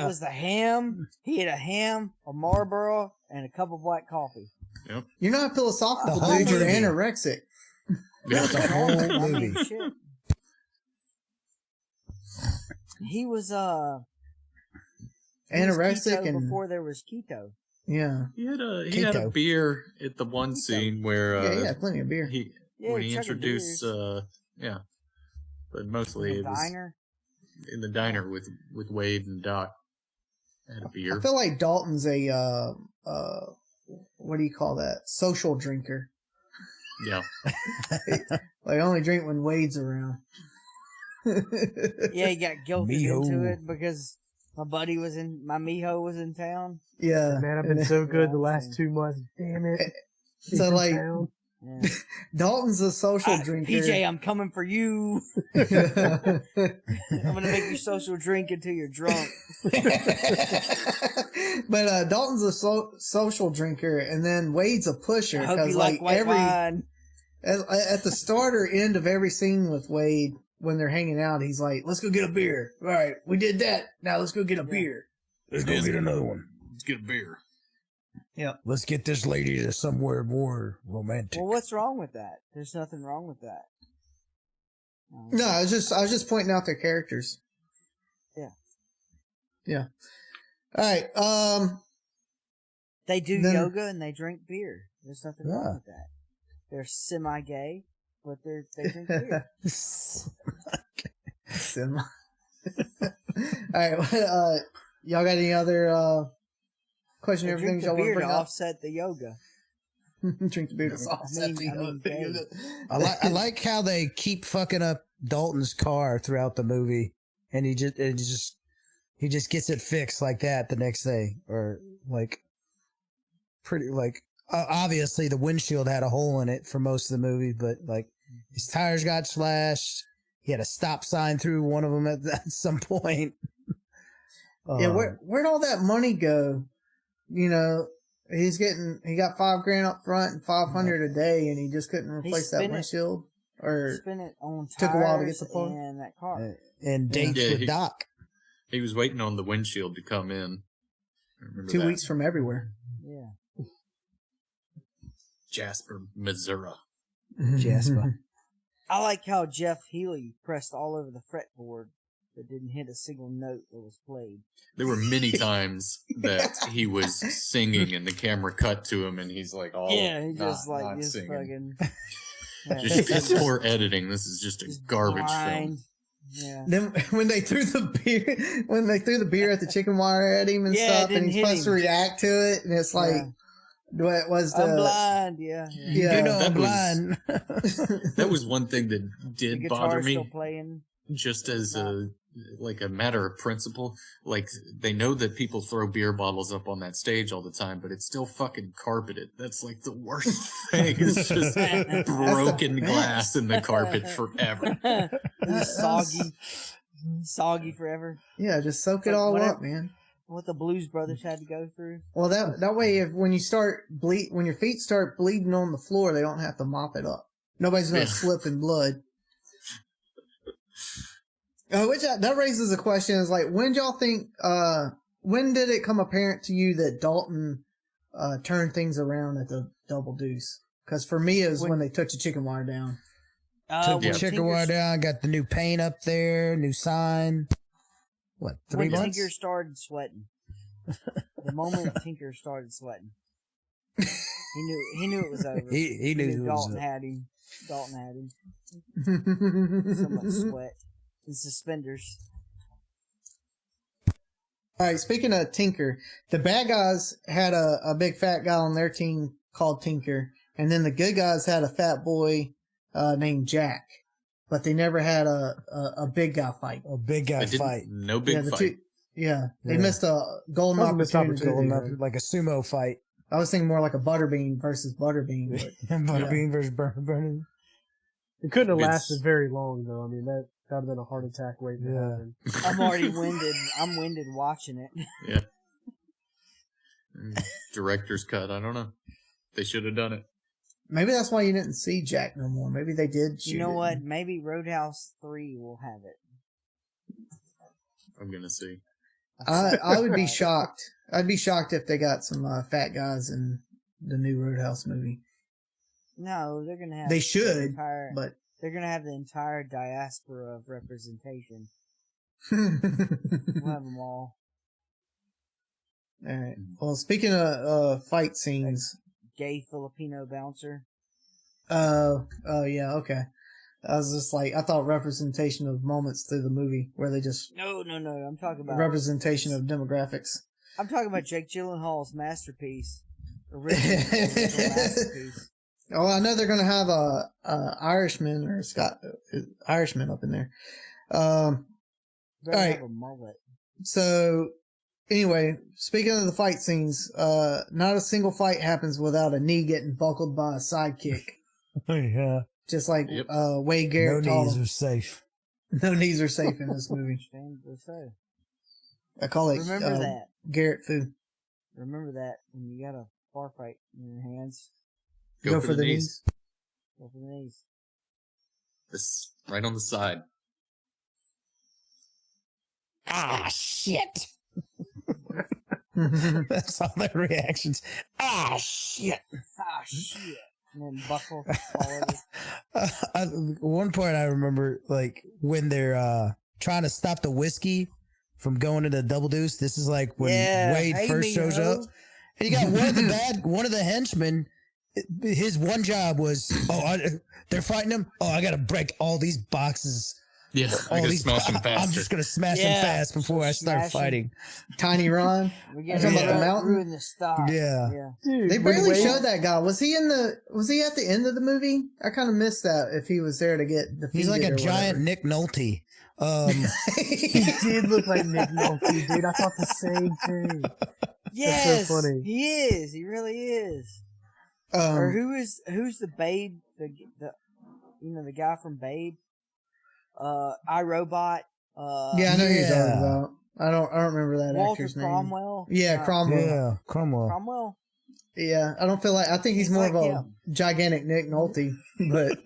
was the ham. He ate a ham, a Marlboro, and a cup of black coffee. Yep. You're not philosophical, dude. You're anorexic. That's a whole movie. Shit. He was anorexic and before there was keto. Yeah, he had a beer at the one scene where he had plenty of beer. When he introduced but mostly it was diner. In the diner with Wade and Doc. Had a beer. I feel like Dalton's a what do you call that? Social drinker. Yeah. Like only drink when Wade's around. Yeah, he got guilted into it because My Miho was in town. Yeah. Man, I've been so good the last 2 months. Damn it. So like, Yeah. Dalton's a social drinker. PJ, I'm coming for you. I'm gonna make you social drink until you're drunk. But Dalton's a social drinker, and then Wade's a pusher. I hope you like white wine. At the start or end of every scene with Wade, when they're hanging out, he's like, "Let's go get a beer." All right, we did that. Now let's go get a beer. Let's go get another one. Let's get a beer. Yeah. Let's get this lady to somewhere more romantic. Well, what's wrong with that? There's nothing wrong with that. No, I was just pointing out their characters. Yeah. Yeah. All right. They do yoga and they drink beer. There's nothing wrong with that. They're semi-gay, but they drink beer. Semi. All right. Y'all got any other question? They Everything drink y'all the want to beer bring to up? offset the yoga. Drink the beer to offset the yoga. I like how they keep fucking up Dalton's car throughout the movie, and he just gets it fixed like that the next day, or like pretty like obviously the windshield had a hole in it for most of the movie, but like his tires got slashed. He had a stop sign through one of them at some point. Yeah, where'd all that money go? You know, he got $5,000 up front and $500 a day, and he just couldn't replace that windshield. Or spent it on tires took a while to get the part and that car and dates with Doc. He was waiting on the windshield to come in. I remember 2 weeks from everywhere. Yeah. Jasper, Missouri. Jasper. I like how Jeff Healey pressed all over the fretboard but didn't hit a single note that was played. There were many times that he was singing and the camera cut to him and he's like, "Oh, yeah, he just not just singing." fucking. It's poor editing. This is just a garbage blind. film. Yeah. Then when they threw the beer at the chicken wire at him and stuff, and he's supposed to react to it, and it's like, what was the? I'm blind. Yeah. You know, I'm blind. That was one thing that did bother me. Still playing. Just as a matter of principle, like they know that people throw beer bottles up on that stage all the time, but it's still fucking carpeted. That's like the worst thing. It's just broken glass in the carpet forever. Soggy forever. Yeah, just soak it all up, man. What the Blues Brothers had to go through. Well, that way, when your feet start bleeding on the floor, they don't have to mop it up. Nobody's gonna slip in blood. That raises a question: is like, when y'all think? When did it come apparent to you that Dalton turned things around at the Double Deuce? Because for me, it was when they took the chicken wire down. Took the chicken wire down. Got the new paint up there, new sign. What, 3 months? When Tinker started sweating. The moment Tinker started sweating, he knew it was over. He knew Dalton had him. So much sweat. And suspenders. All right, speaking of Tinker, the bad guys had a big fat guy on their team called Tinker, and then the good guys had a fat boy named Jack, but they never had a big guy fight. A big guy fight. No big fight. They missed a golden opportunity. Like a sumo fight. I was thinking more like a Butterbean versus Butterbean. Butterbean versus Butterbean. It couldn't have lasted very long, though. I mean, that would have been a heart attack waiting to happen. I'm already winded. I'm winded watching it. Yeah. Director's cut. I don't know. They should have done it. Maybe that's why you didn't see Jack no more. Maybe they did shoot You know what? Maybe Roadhouse 3 will have it. I'm going to see. I would be shocked. I'd be shocked if they got some fat guys in the new Roadhouse movie. No, they're going to have... They should, but... They're going to have the entire diaspora of representation. We'll have them all. Alright. Well, speaking of fight scenes... Gay Filipino bouncer. Yeah, okay. I was just like, I thought representation of moments through the movie where they just... No. I'm talking about... Representation of demographics. I'm talking about Jake Gyllenhaal's masterpiece. Original masterpiece. Oh, I know they're going to have a Irishman or Irishman up in there. They're all right. have a mullet. So anyway, speaking of the fight scenes, not a single fight happens without a knee getting buckled by a sidekick. Yeah. Just like Wade Garrett no taught knees him. are safe. No knees are safe in this movie. I call it Remember that. Garrett food. Remember that when you got a bar fight in your hands. Go for the knees. Go for the knees. This right on the side. Ah, shit. That's all their reactions. Ah, shit. Ah, shit. And then buckle all over. One point I remember, like, when they're trying to stop the whiskey from going into Double Deuce. This is like when Wade first shows up. And you got one of the henchmen. His one job was, they're fighting him. Oh, I got to break all these boxes. Yeah, I gotta smash them faster. I'm just going to smash them fast before I start fighting. Tiny Ron. We're talking about the mountain? Ruin the stock. Yeah. Dude, they barely showed that guy. Was he at the end of the movie? I kind of missed that if he was there to get defeated. He's like a giant Nick Nolte. He did look like Nick Nolte, dude. I thought the same thing. Yes, that's so funny. He is. He really is. Or who's the Babe? The guy from Babe. iRobot. Yeah, I know who you're talking about. I don't remember that Walter actor's Cromwell. name. Yeah, Cromwell. Yeah, Cromwell. Cromwell. Yeah, I think he's more like of a him. gigantic Nick Nolte, but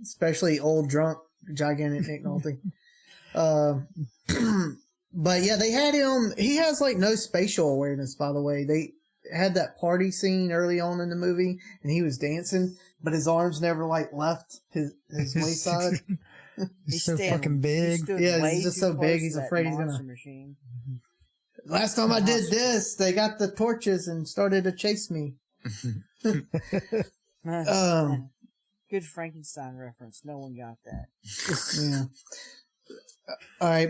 especially old drunk gigantic Nick Nolte. But yeah, they had him. He has like no spatial awareness, by the way. They had that party scene early on in the movie, and he was dancing, but his arms never like left his waist side. He's so fucking big. Yeah, he's just so big. He's afraid he's gonna. Machine. Last time I did this, they got the torches and started to chase me. Good Frankenstein reference. No one got that. Yeah. All right,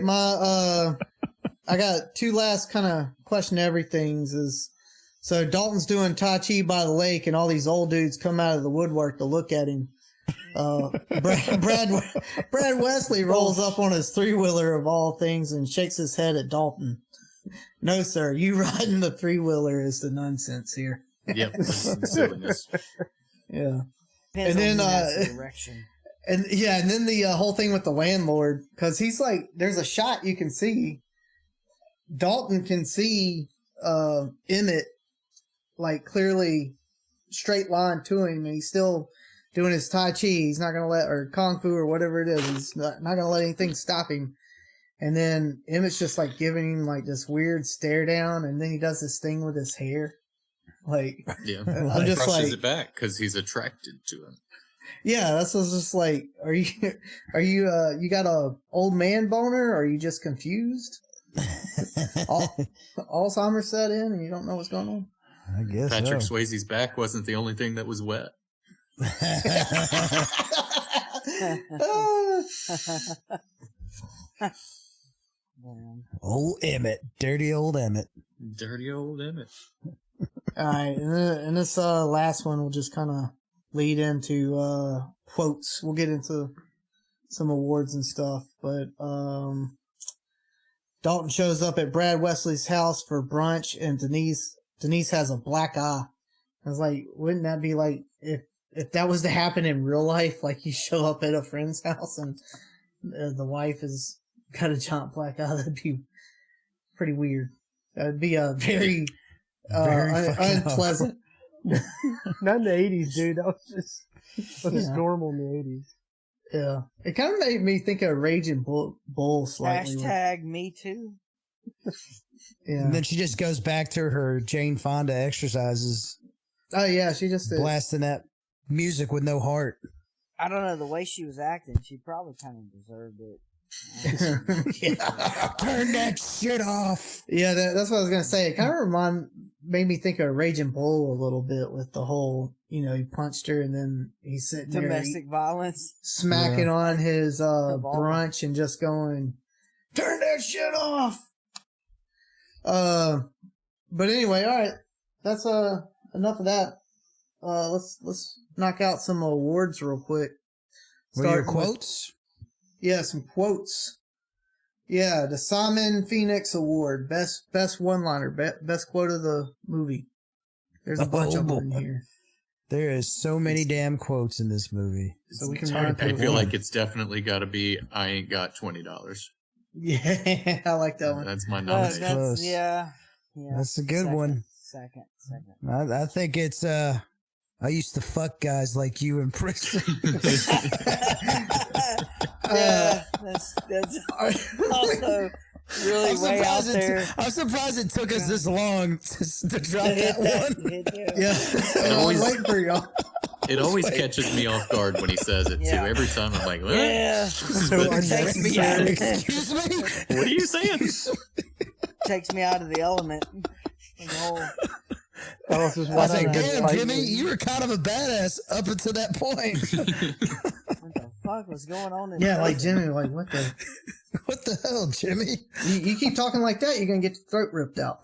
I got two last kind of question everythings is. So Dalton's doing Tai Chi by the lake, and all these old dudes come out of the woodwork to look at him. Brad Wesley rolls up on his 3-wheeler of all things and shakes his head at Dalton. No, sir, you riding the 3-wheeler is the nonsense here. Yep, silliness. Yeah, Depends and then direction. And then the whole thing with the landlord, because he's like, there's a shot you can see. Dalton can see Emmett like clearly straight line to him, and he's still doing his Tai Chi. He's not gonna let, or Kung Fu or whatever it is. He's not gonna let anything stop him. And then Emmett's just like giving him like this weird stare down, and then he does this thing with his hair. Like, yeah, I'm just brushes like, it back because he's attracted to him. Yeah, that's what's just like. Are you you got a old man boner? Or are you just confused? Alzheimer's set in, and you don't know what's going on. I guess Patrick Swayze's back wasn't the only thing that was wet. Old Emmett, dirty old Emmett. Dirty old Emmett. All right, and this last one will just kind of lead into quotes. We'll get into some awards and stuff, but Dalton shows up at Brad Wesley's house for brunch, and Denise has a black eye. I was like, wouldn't that be like if that was to happen in real life? Like you show up at a friend's house and the wife has got a giant black eye. That'd be pretty weird. That'd be a very unpleasant. Not in the 80s, dude. That was just normal in the 80s. Yeah. It kind of made me think of Raging Bull slightly. Hashtag me too. Yeah. And then she just goes back to her Jane Fonda exercises. Oh, yeah. She just did. Blasting that music with no heart. I don't know. The way she was acting, she probably kind of deserved it. Yeah. Turn that shit off. Yeah, that's what I was going to say. It kind of made me think of Raging Bull a little bit with the whole, he punched her and then he's sitting there. Domestic violence. Smacking on his brunch and just going, turn that shit off. But anyway, all right. That's enough of that. Let's knock out some awards real quick. What are your quotes? Yeah, some quotes. Yeah, the Simon Phoenix Award, best one-liner, best quote of the movie. There's a bunch of them in here. There is so many damn quotes in this movie. So we can I feel like it's definitely got to be I ain't got $20. Yeah, I like that one. That's my nomination. Yeah. That's a good one. Second. I think it's I used to fuck guys like you in prison. That's also really way out there. I'm surprised it took us this long to drop that one. Yeah, I was waiting for y'all. It always catches me off guard when he says it too. Every time I'm like, what? Yeah. It takes me out. Excuse me? What are you saying? Takes me out of the element. I was like, damn, Jimmy, you were kind of a badass up until that point. What the fuck was going on? Like Jimmy, like what the hell, Jimmy? You keep talking like that, you're gonna get your throat ripped out.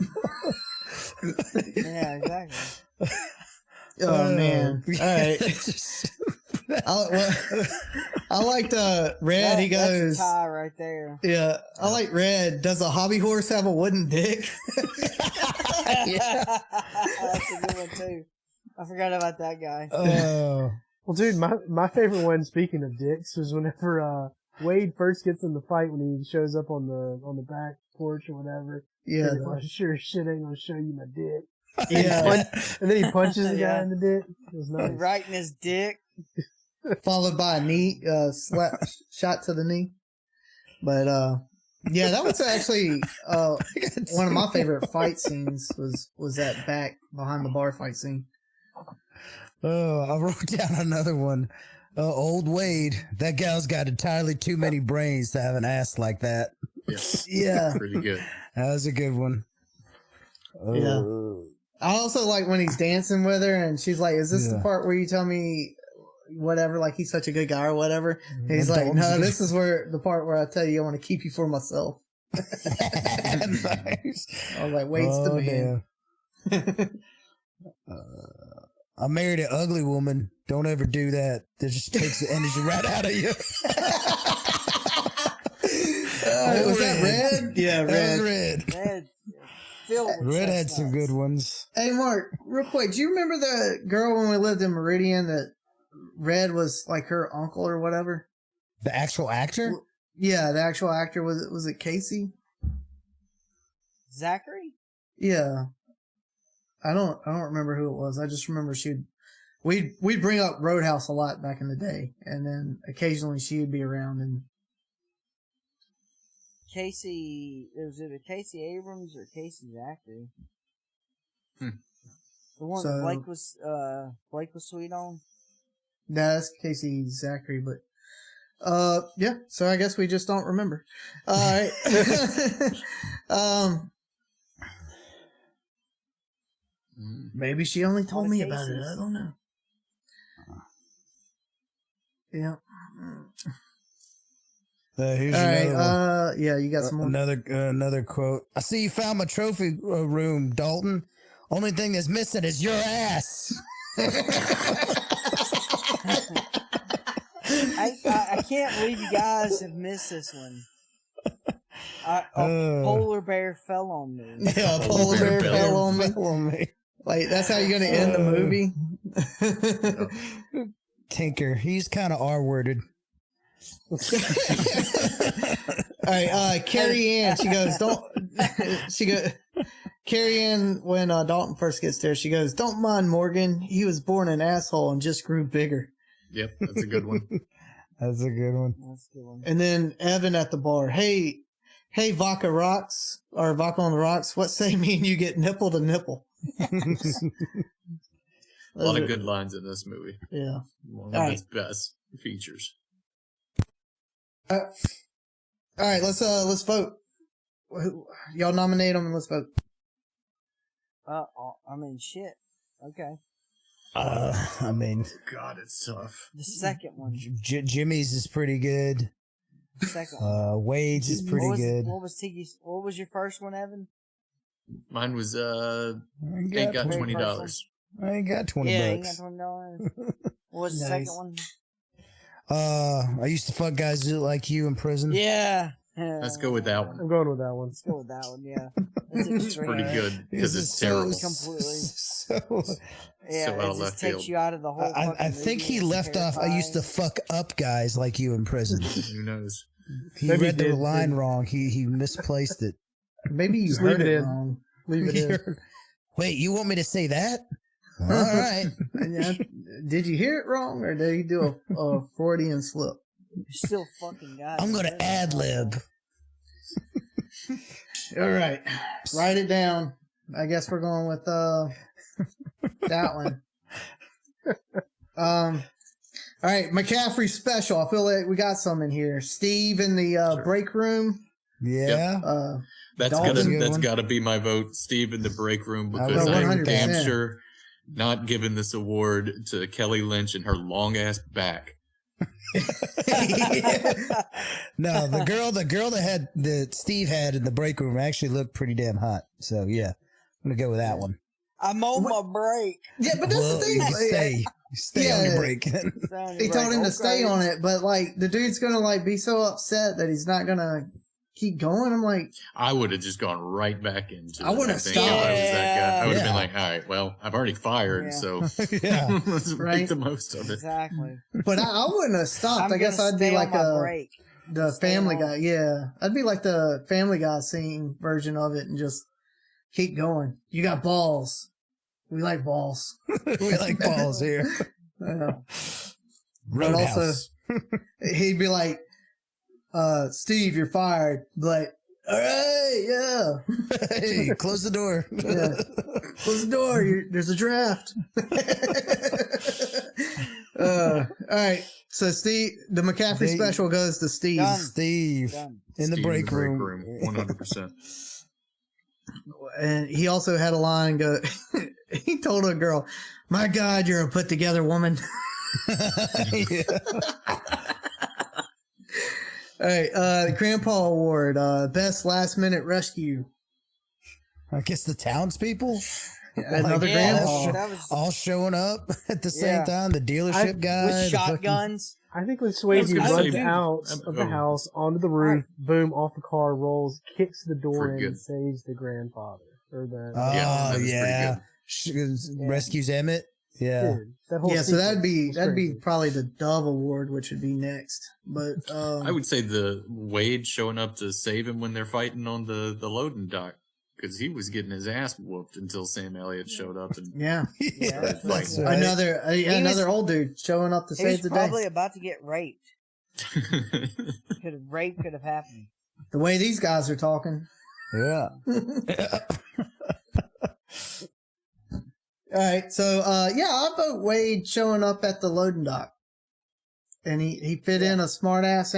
Yeah, exactly. Oh man! All right. I liked Red. He goes, that's a tie right there. Yeah, I like Red. Does a hobby horse have a wooden dick? Yeah, that's a good one too. I forgot about that guy. Oh, well, dude, my favorite one. Speaking of dicks, was whenever Wade first gets in the fight when he shows up on the back porch or whatever. Yeah, I sure as shit ain't gonna show you my dick. Yeah, and then he punches the guy in the dick. It was nice. Right in his dick. Followed by a knee slap shot to the knee. But yeah, that was actually one of my favorite fight scenes was that back behind the bar fight scene. Oh, I wrote down another one. Old Wade, that gal's got entirely too many brains to have an ass like that. Yeah. Pretty good. That was a good one. Yeah. I also like when he's dancing with her and she's like, is this the part where you tell me whatever, like he's such a good guy or whatever? And he's like, no, this is the part where I tell you I want to keep you for myself. Nice. I was like, Wade's the man. I married an ugly woman. Don't ever do that. That just takes the energy right out of you. Was that Red? Yeah, Red. Red had some good ones. Hey, Mark, real quick, do you remember the girl when we lived in Meridian that Red was like her uncle or whatever? The actual actor? Yeah, the actual actor. Was it Casey? Zachary? Yeah. I don't remember who it was. I just remember we'd bring up Roadhouse a lot back in the day, and then occasionally she would be around. And Casey, it was either Casey Abrams or Casey Zachary. The one Blake was sweet on. That's Casey Zachary, but yeah. So I guess we just don't remember. All right. Maybe she only told me about it. I don't know. Yeah. Here's another one. Yeah, you got some more. Another quote. I see you found my trophy room, Dalton. Only thing that's missing is your ass. I can't believe you guys have missed this one. A polar bear fell on me. Yeah, a polar bear fell on me. Like, that's how you're going to end the movie? Tinker. He's kind of R-worded. All right, Carrie Ann, Carrie Ann, when Dalton first gets there, she goes, don't mind Morgan. He was born an asshole and just grew bigger. Yep, that's a good one. That's a good one. And then Evan at the bar, hey, Vodka Rocks, or Vodka on the Rocks, what say me and you get nipple to nipple? A lot of good lines in this movie. Yeah. One of its best features. All right, let's vote. Y'all nominate them and let's vote. I mean, shit. Okay. I mean, God, it's tough. The second one. Jimmy's is pretty good. The second one. Wade's is pretty good. What was Tiggy's? What was your first one, Evan? Mine was ain't got $20. I ain't got $20. Yeah, ain't got $20. What was the second one? I used to fuck guys like you in prison. Yeah. Let's go with that one. I'm going with that one. Let's go with that one. Yeah, that's It's pretty good because it's terrible. Completely. Yeah, So out of it left just takes field. you out of the whole. I think he left off. I used to fuck up guys like you in prison. Who knows? He Maybe read he the did, line too. wrong. He misplaced it. Maybe you Just heard leave it it in. wrong. Leave it in. Wait, you want me to say that? All right. Yeah. Did you hear it wrong, or did he do a Freudian slip? You're still fucking guys. I'm gonna ad lib. All right, write it down. I guess we're going with that one. All right, McCaffrey special. I feel like we got some in here. Steve in the break room. Yeah. That's gotta be my vote, Steve, in the break room, because I'm damn sure not giving this award to Kelly Lynch and her long ass back. No, the girl that Steve had in the break room actually looked pretty damn hot. So yeah, I'm gonna go with that one. I'm on my break. Yeah, but that's the thing. You can stay on your break. He told him to stay on it, but like the dude's gonna like be so upset that he's not gonna keep going. I'm like, I would have just gone right back into it. I wouldn't have think if I was that guy. I would have been Yeah. like, all right, well, I've already fired, so Yeah. let's Right. make the most of it. Exactly. but I wouldn't have stopped. I'm I guess gonna I'd be stay like on my break. the Stay Family on. Guy. Yeah, I'd be like the Family Guy scene version of it and just keep going. You got balls. We like balls. We like balls here. But also- He'd be like, Steve, you're fired. Like, all right, yeah. Hey, close the door. Yeah. Close the door. There's a draft. All right. So Steve, the McCaffrey special goes to Steve. Done. Steve Done. in the Steve break room. 100%. And he also had a line go, he told a girl, my God, you're a put together woman. Yeah. All right. The Grandpa Award, best last minute rescue. I guess the townspeople. Another Yeah, grandpa. that was All showing up at the same Yeah. time. The dealership guy. with the fucking- shotguns. I think when I was Swayze gonna runs say, out of the house onto the roof, boom, off the car, rolls, kicks the door Pretty in, good. and saves the grandfather. Or the Oh Yeah, that was yeah. pretty Rescues Emmett. Yeah. dude, that whole Yeah, so that'd sequence was be crazy. probably the Dove Award, which would be next. But I would say the Wade showing up to save him when they're fighting on the loading dock, because he was getting his ass whooped until Sam Elliott showed up and yeah, Yeah, that's That's right. right. another old dude showing up to He was save the probably day. about to get raped. Rape could have happened. The way these guys are talking. Yeah. All right, so I vote Wade showing up at the loading dock, and he fit in a smart ass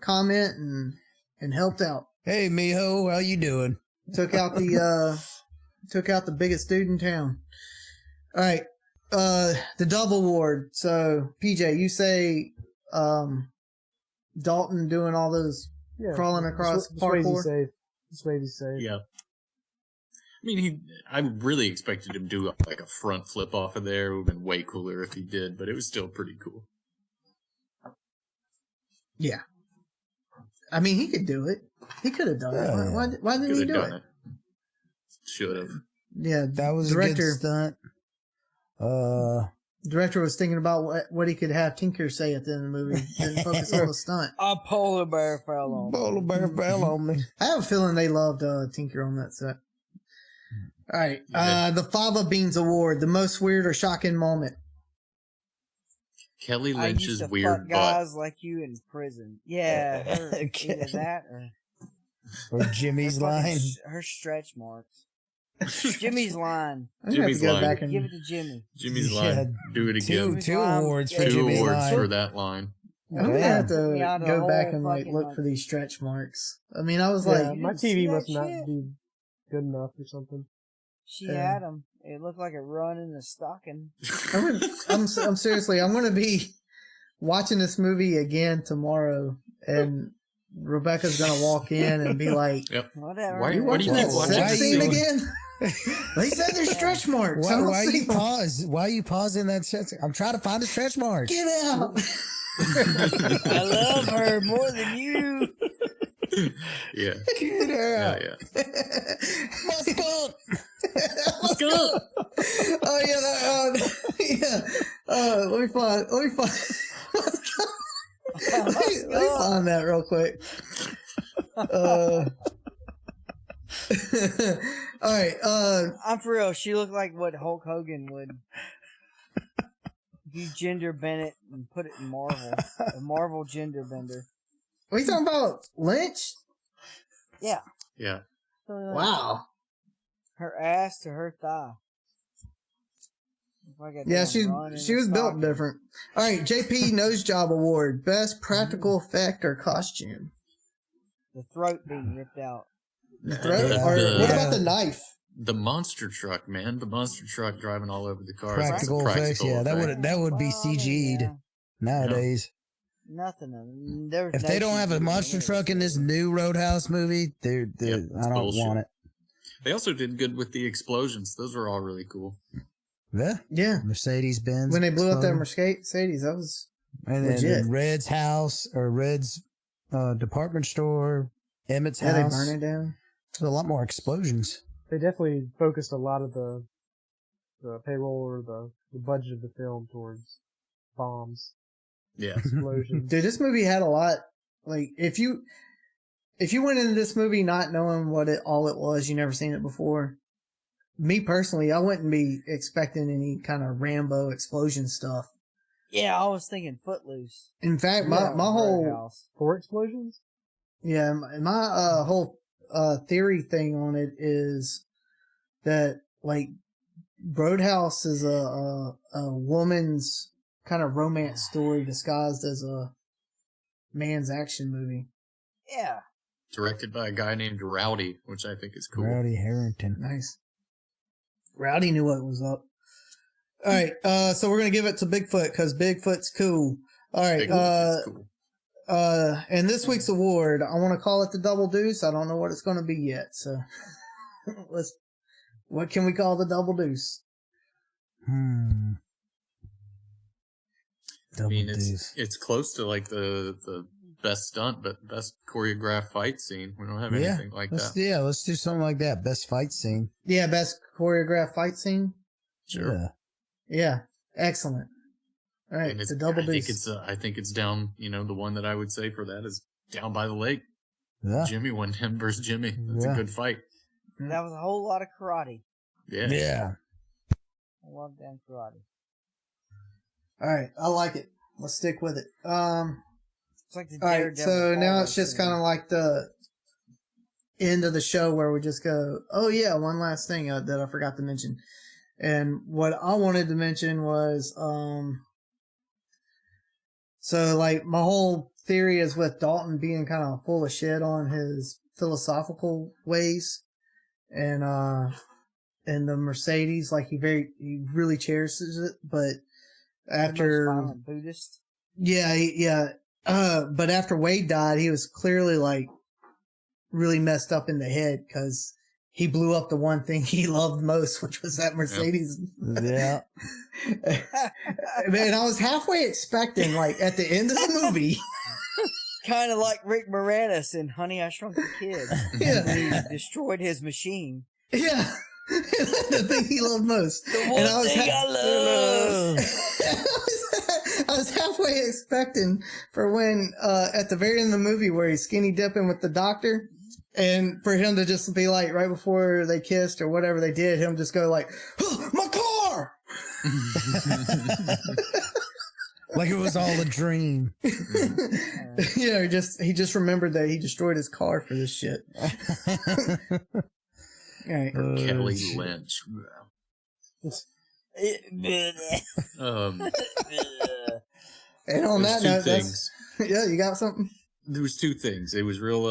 comment and helped out. Hey, mijo, how you doing? Took out the biggest dude in town. All right, the Dove Award. So PJ, you say Dalton doing all those crawling across parkour. Swayze safe. Yeah. I mean, I really expected him to do like a front flip off of there. It would have been way cooler if he did, but it was still pretty cool. Yeah. I mean, he could do it. He could have done it. Why didn't he Could do have it? done it. Should have. Yeah, That was a director. good stunt. Director was thinking about what he could have Tinker say at the end of the movie. Didn't focus on the stunt. A polar bear fell on. Polar bear fell on me. I have a feeling they loved Tinker on that set. All right, the Fava Beans Award, the most weird or shocking moment. Kelly I used Lynch's to weird fuck butt. guys like you in prison. Yeah, either that Or Jimmy's line. her stretch marks. Jimmy's line. I'm gonna have to Jimmy's go line. back and Give it to Jimmy. Jimmy's Yeah, line. Do it again. Two awards for Two Jimmy's awards line. for that line. I'm gonna have to Yeah, the go back whole and like fucking look month. for these stretch marks. I mean, I was Yeah, like, my didn't see TV that must not shit? be good enough or something. She Yeah. had him. It looked like a run in the stocking. I'm seriously, I'm gonna be watching this movie again tomorrow, and Rebecca's gonna walk in and be like, Whatever. Why- "You why do watching you that keep watching sex this scene scene?" again?" They said there's stretch marks. I don't Why see you them. pause? Why you pausing that stretch? I'm trying to find the stretch marks. Get out! I love her more than you. Yeah. Get her out. Yeah. Muscle. Oh yeah, yeah. Let me find. Let me find that real quick. All right. I'm for real. She looked like what Hulk Hogan would. You gender Bennett and put it in Marvel. A Marvel gender bender. What are you talking about? Lynch? Yeah. Yeah. Wow. Her ass to her thigh. Yeah, she was built different. All right, JP Nose Job Award, Best Practical Effect or Costume. The throat being ripped out. The throat? What about the knife? The monster truck, man. The monster truck driving all over the cars. Practical effects, yeah. That would be CG'd nowadays. Nothing. If they don't have a monster truck in this new Roadhouse movie, I don't want it. They also did good with the explosions. Those were all really cool. Yeah. Mercedes-Benz. When they blew up that Mercedes, that was legit. And then Red's house, or Red's department store, Emmett's house. Yeah, they burned it down. There's a lot more explosions. They definitely focused a lot of the payroll or the budget of the film towards bombs. Yeah. Explosions. Dude, this movie had a lot. Like, if you went into this movie not knowing what all it was, you never seen it before. Me personally, I wouldn't be expecting any kind of Rambo explosion stuff. Yeah, I was thinking Footloose. In fact, my whole 4 explosions. Yeah, my whole theory thing on it is that like Roadhouse is a woman's kind of romance story disguised as a man's action movie. Yeah. Directed by a guy named Rowdy, which I think is cool. Rowdy Harrington. Nice. Rowdy knew what was up. All right, so we're gonna give it to Bigfoot because Bigfoot's cool. All right, cool. And this week's award, I want to call it the Double Deuce. I don't know what it's going to be yet, so what can we call the Double Deuce? I mean, it's close to like the best stunt, but best choreographed fight scene. We don't have anything like that. Yeah, let's do something like that. Best fight scene. Yeah, best choreographed fight scene. Sure. Yeah, excellent. All right, it's a Double Deuce. I think it's down. You know, the one that I would say for that is Down by the Lake. Yeah. Jimmy won him versus Jimmy. That's a good fight. That was a whole lot of karate. Yeah. Yeah. I love damn karate. All right, I like it. Let's stick with it. It's like the all right, so now it's just kind of like the end of the show where we just go, oh yeah, one last thing that I forgot to mention. And what I wanted to mention was, so like my whole theory is with Dalton being kind of full of shit on his philosophical ways, and the Mercedes, like he really cherishes it, but after Buddhist. Yeah. But after Wade died, he was clearly like really messed up in the head because he blew up the one thing he loved most, which was that Mercedes. Yeah. Man, I was halfway expecting, like, at the end of the movie. Kind of like Rick Moranis in Honey, I Shrunk the Kid. Yeah. He destroyed his machine. Yeah. The thing he loved most. The one thing I love. I was halfway expecting for when, at the very end of the movie where he's skinny dipping with the doctor, and for him to just be like, right before they kissed or whatever they did, him just go like, oh, my car! Like it was all a dream. Yeah, he just remembered that he destroyed his car for this shit. All right. Kelly Lynch. And on that note, things. Yeah, you got something? There was 2 things. It was real,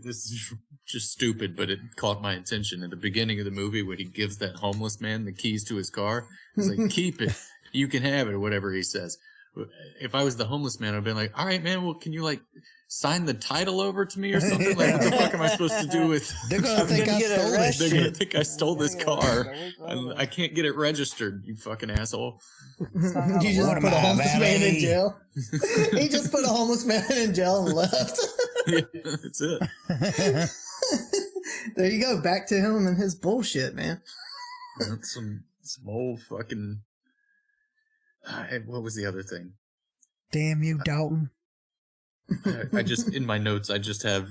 this is just stupid, but it caught my attention. At the beginning of the movie, when he gives that homeless man the keys to his car, he's like, keep it. You can have it, or whatever he says. If I was the homeless man, I'd be like, all right, man, well, can you, like, sign the title over to me or something? Like, what the fuck am I supposed to do with... They're gonna think I stole this shit. They're gonna think I stole this car. I can't get it registered, you fucking asshole. You just put a homeless man in jail. He just put a homeless man in jail and left. That's it. There you go. Back to him and his bullshit, man. Some old fucking. What was the other thing? Damn you, Dalton. I just in my notes. I just have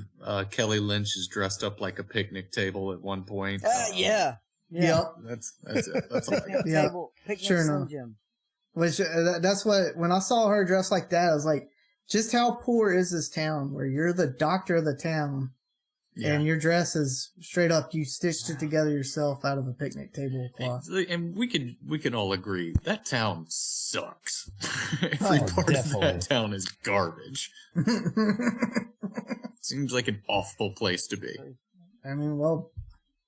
Kelly Lynch is dressed up like a picnic table at one point. Yeah. Yep. That's it. That's all I got. Yeah. Picnic Sure Slim enough. Jim. Which that's what when I saw her dressed like that, I was like, just how poor is this town where you're the doctor of the town and your dress is straight up you stitched it together yourself out of a picnic tablecloth. And we can all agree that town sucks. Every part definitely. of that town is garbage. Seems like an awful place to be. I mean, well,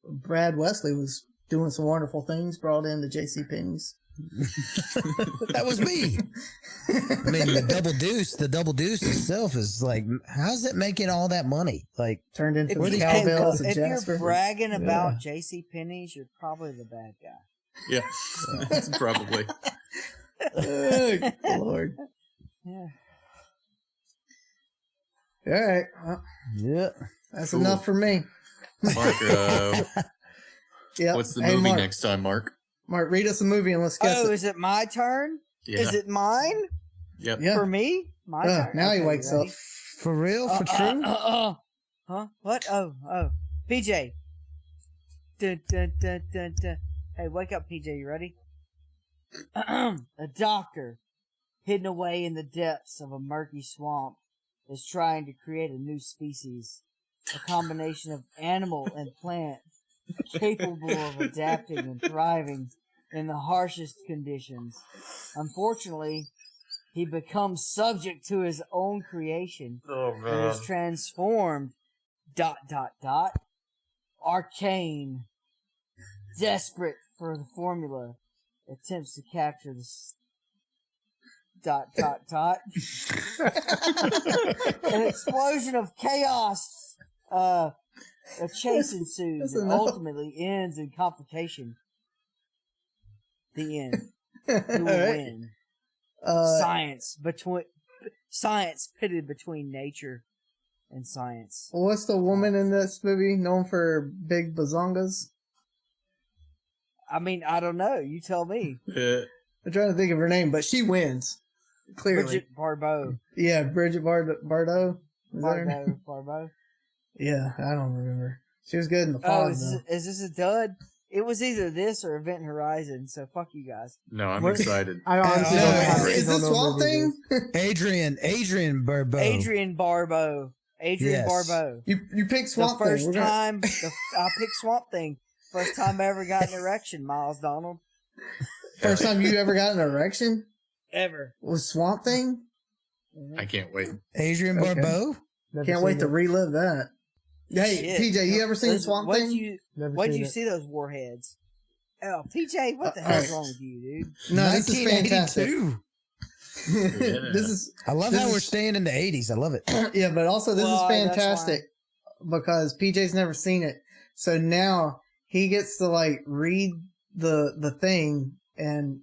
Brad Wesley was doing some wonderful things, brought in the JCPenney's. That was me. I mean, the double deuce itself is like, how's it making all that money? Like, turned into If, the you- cowbells of if Jasper. you're bragging about JCPenney's, you're probably the bad guy. Yeah, that's probably. Oh, Lord. Yeah. All right. Well, yeah. that's Cool. enough for me. Mark, Yep. what's the Hey, movie Mark, next time, Mark? Mark, read us a movie and let's guess Oh, it. is it my turn? Yeah. Is it mine? Yep. Yeah. For me? My turn. Now he Okay, wakes ready? up. For real? For true? Huh? What? Oh. PJ. Dun, dun, dun, dun, dun. Hey, wake up, PJ. You ready? A doctor, hidden away in the depths of a murky swamp, is trying to create a new species. A combination of animal and plant, capable of adapting and thriving in the harshest conditions. Unfortunately, he becomes subject to his own creation and is transformed, ... arcane, desperate for the formula, attempts to capture the ... An explosion of chaos, a chase ensues That's and enough. ultimately ends in confrontation. The end. Who will All right. win? Science pitted between nature and science. What's the woman in this movie known for big bazongas? I mean, I don't know. You tell me. I'm trying to think of her name, but she wins. Clearly. Bridget Barbeau. Yeah, Bridget Bardot. Is that her name? Barbeau. Yeah, I don't remember. She was good in the Oh, fog, is this a dud? It was either this or Event Horizon, so fuck you guys. No, I'm What? excited. I honestly No, don't Yeah. have is this don't know Swamp what it Thing? is. Adrian Barbeau. Adrian Barbeau. Yes. Barbeau. You picked Swamp The first Thing. We're gonna- time I picked Swamp Thing. First time I ever got an erection, Miles Donald. First time you ever got an erection Ever. was Swamp Thing? I can't wait. Adrian Okay. Barbeau? Never Can't seen wait to it. relive that. Hey, Shit. PJ, you ever seen Listen, Swamp when'd Thing? Never When'd seen you it. see those warheads? Oh, PJ, what the Alright. hell's wrong with you, dude? No, this is fantastic. 1982. This is I love This how is- we're staying in the 80s. I love it. yeah, but also this Well, is that's fantastic because PJ's never seen it. So now he gets to like read the thing and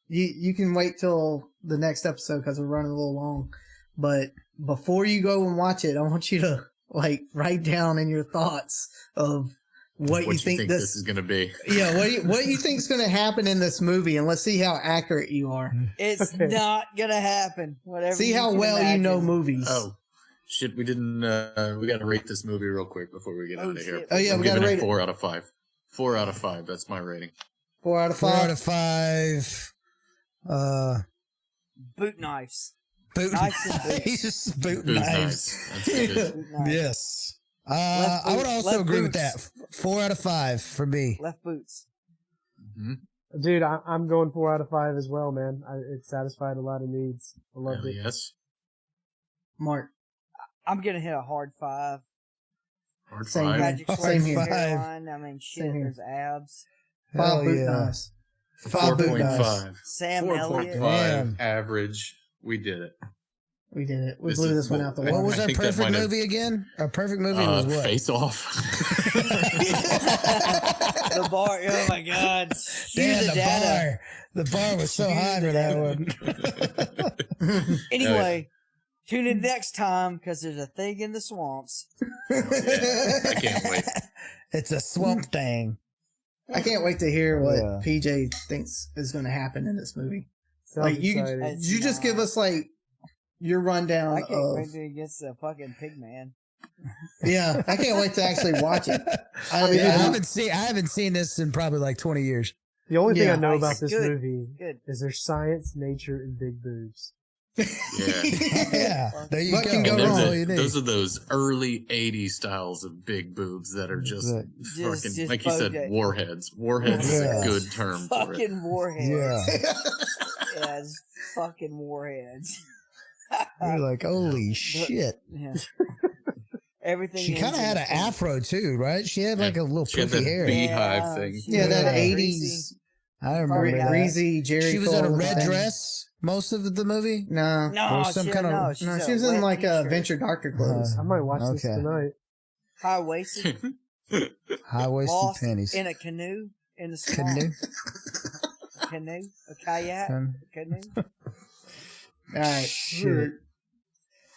you can wait till the next episode because we're running a little long. But before you go and watch it, I want you to like write down in your thoughts of what you think this is going to be. yeah, what you think is going to happen in this movie, and let's see how accurate you are. It's Okay. not gonna happen. Whatever. See you how can well imagine. you know movies. Oh, shit, we didn't, we got to rate this movie real quick before we get Oh, out of here. shit. Oh, yeah, I'm we gotta giving rate it. 4 out of 5. 4 out of 5, that's my rating. 4 out of 4 5. out of 5. Boot knives. Boot Knives and boots. knives. Boot Booze knives. knives. That's good. Boot knives. Yes. Left I would boot- also left agree with boots. that. 4 out of 5 for me. Left boots. Mhm. Dude, I'm going 4 out of 5 as well, man. It satisfied a lot of needs. I loved Hell it. yes. Mark. I'm gonna hit a hard 5. Hard Same 5. here. Patrick Hard Swayze's 5. hairline. I mean, shit. Same here. There's abs. 5 Hell boot yeah. knives. 5 boot knives. 4.5. Sam Elliott. 4.5 Damn. average. We did it. We did it. We This blew is this one bull- out the I- What water. was our think that perfect might have- movie again? Our perfect movie was what? Face Off. The bar. Oh my god. Cue Damn, the data. The bar was so Cue high the for that one. Anyway, Tune in next time because there's a thing in the swamps. Yeah, I can't wait. It's a swamp thing. I can't wait to hear what PJ thinks is going to happen in this movie. Sounds you exciting. just give us like your rundown I can't of. wait to against the fucking pig man. Yeah, I can't wait to actually watch it. I haven't seen this in probably like 20 years. The only thing I know Nice. about this Good. movie Good. is there's science, nature, and big boobs. Yeah. There you What go. can go That's wrong? all you need. Those are those early 80s styles of big boobs that are just fucking, just like you said, bodega. warheads. Warheads is a good term for it. Fucking warheads. Yeah. Yeah, it's fucking warheads. You're like, holy shit. Yeah. Everything. She kind of had an afro too, right? She had like a little She had puffy that hair. beehive thing. Yeah, that Yeah. 80s I remember that. greasy Jerry. She was in a Cole red thing. dress most of the movie. No, No, Or some she, kind of- no, no, she's she was in wet like t-shirt. Venture Doctor clothes. I might watch this Okay. tonight. High waisted, High-waisted lost panties. in a canoe in the swamp. Canoe. A canoe, a kayak, a canoe. All right, Shit.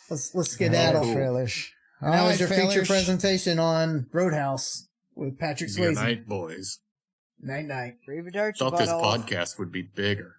let's skedaddle. All right, fellas. All That was right, your feature fellas. presentation on Roadhouse with Patrick Good Swayze. night, boys. Night night. Free Vidurchi, Thought this butthole. podcast would be bigger.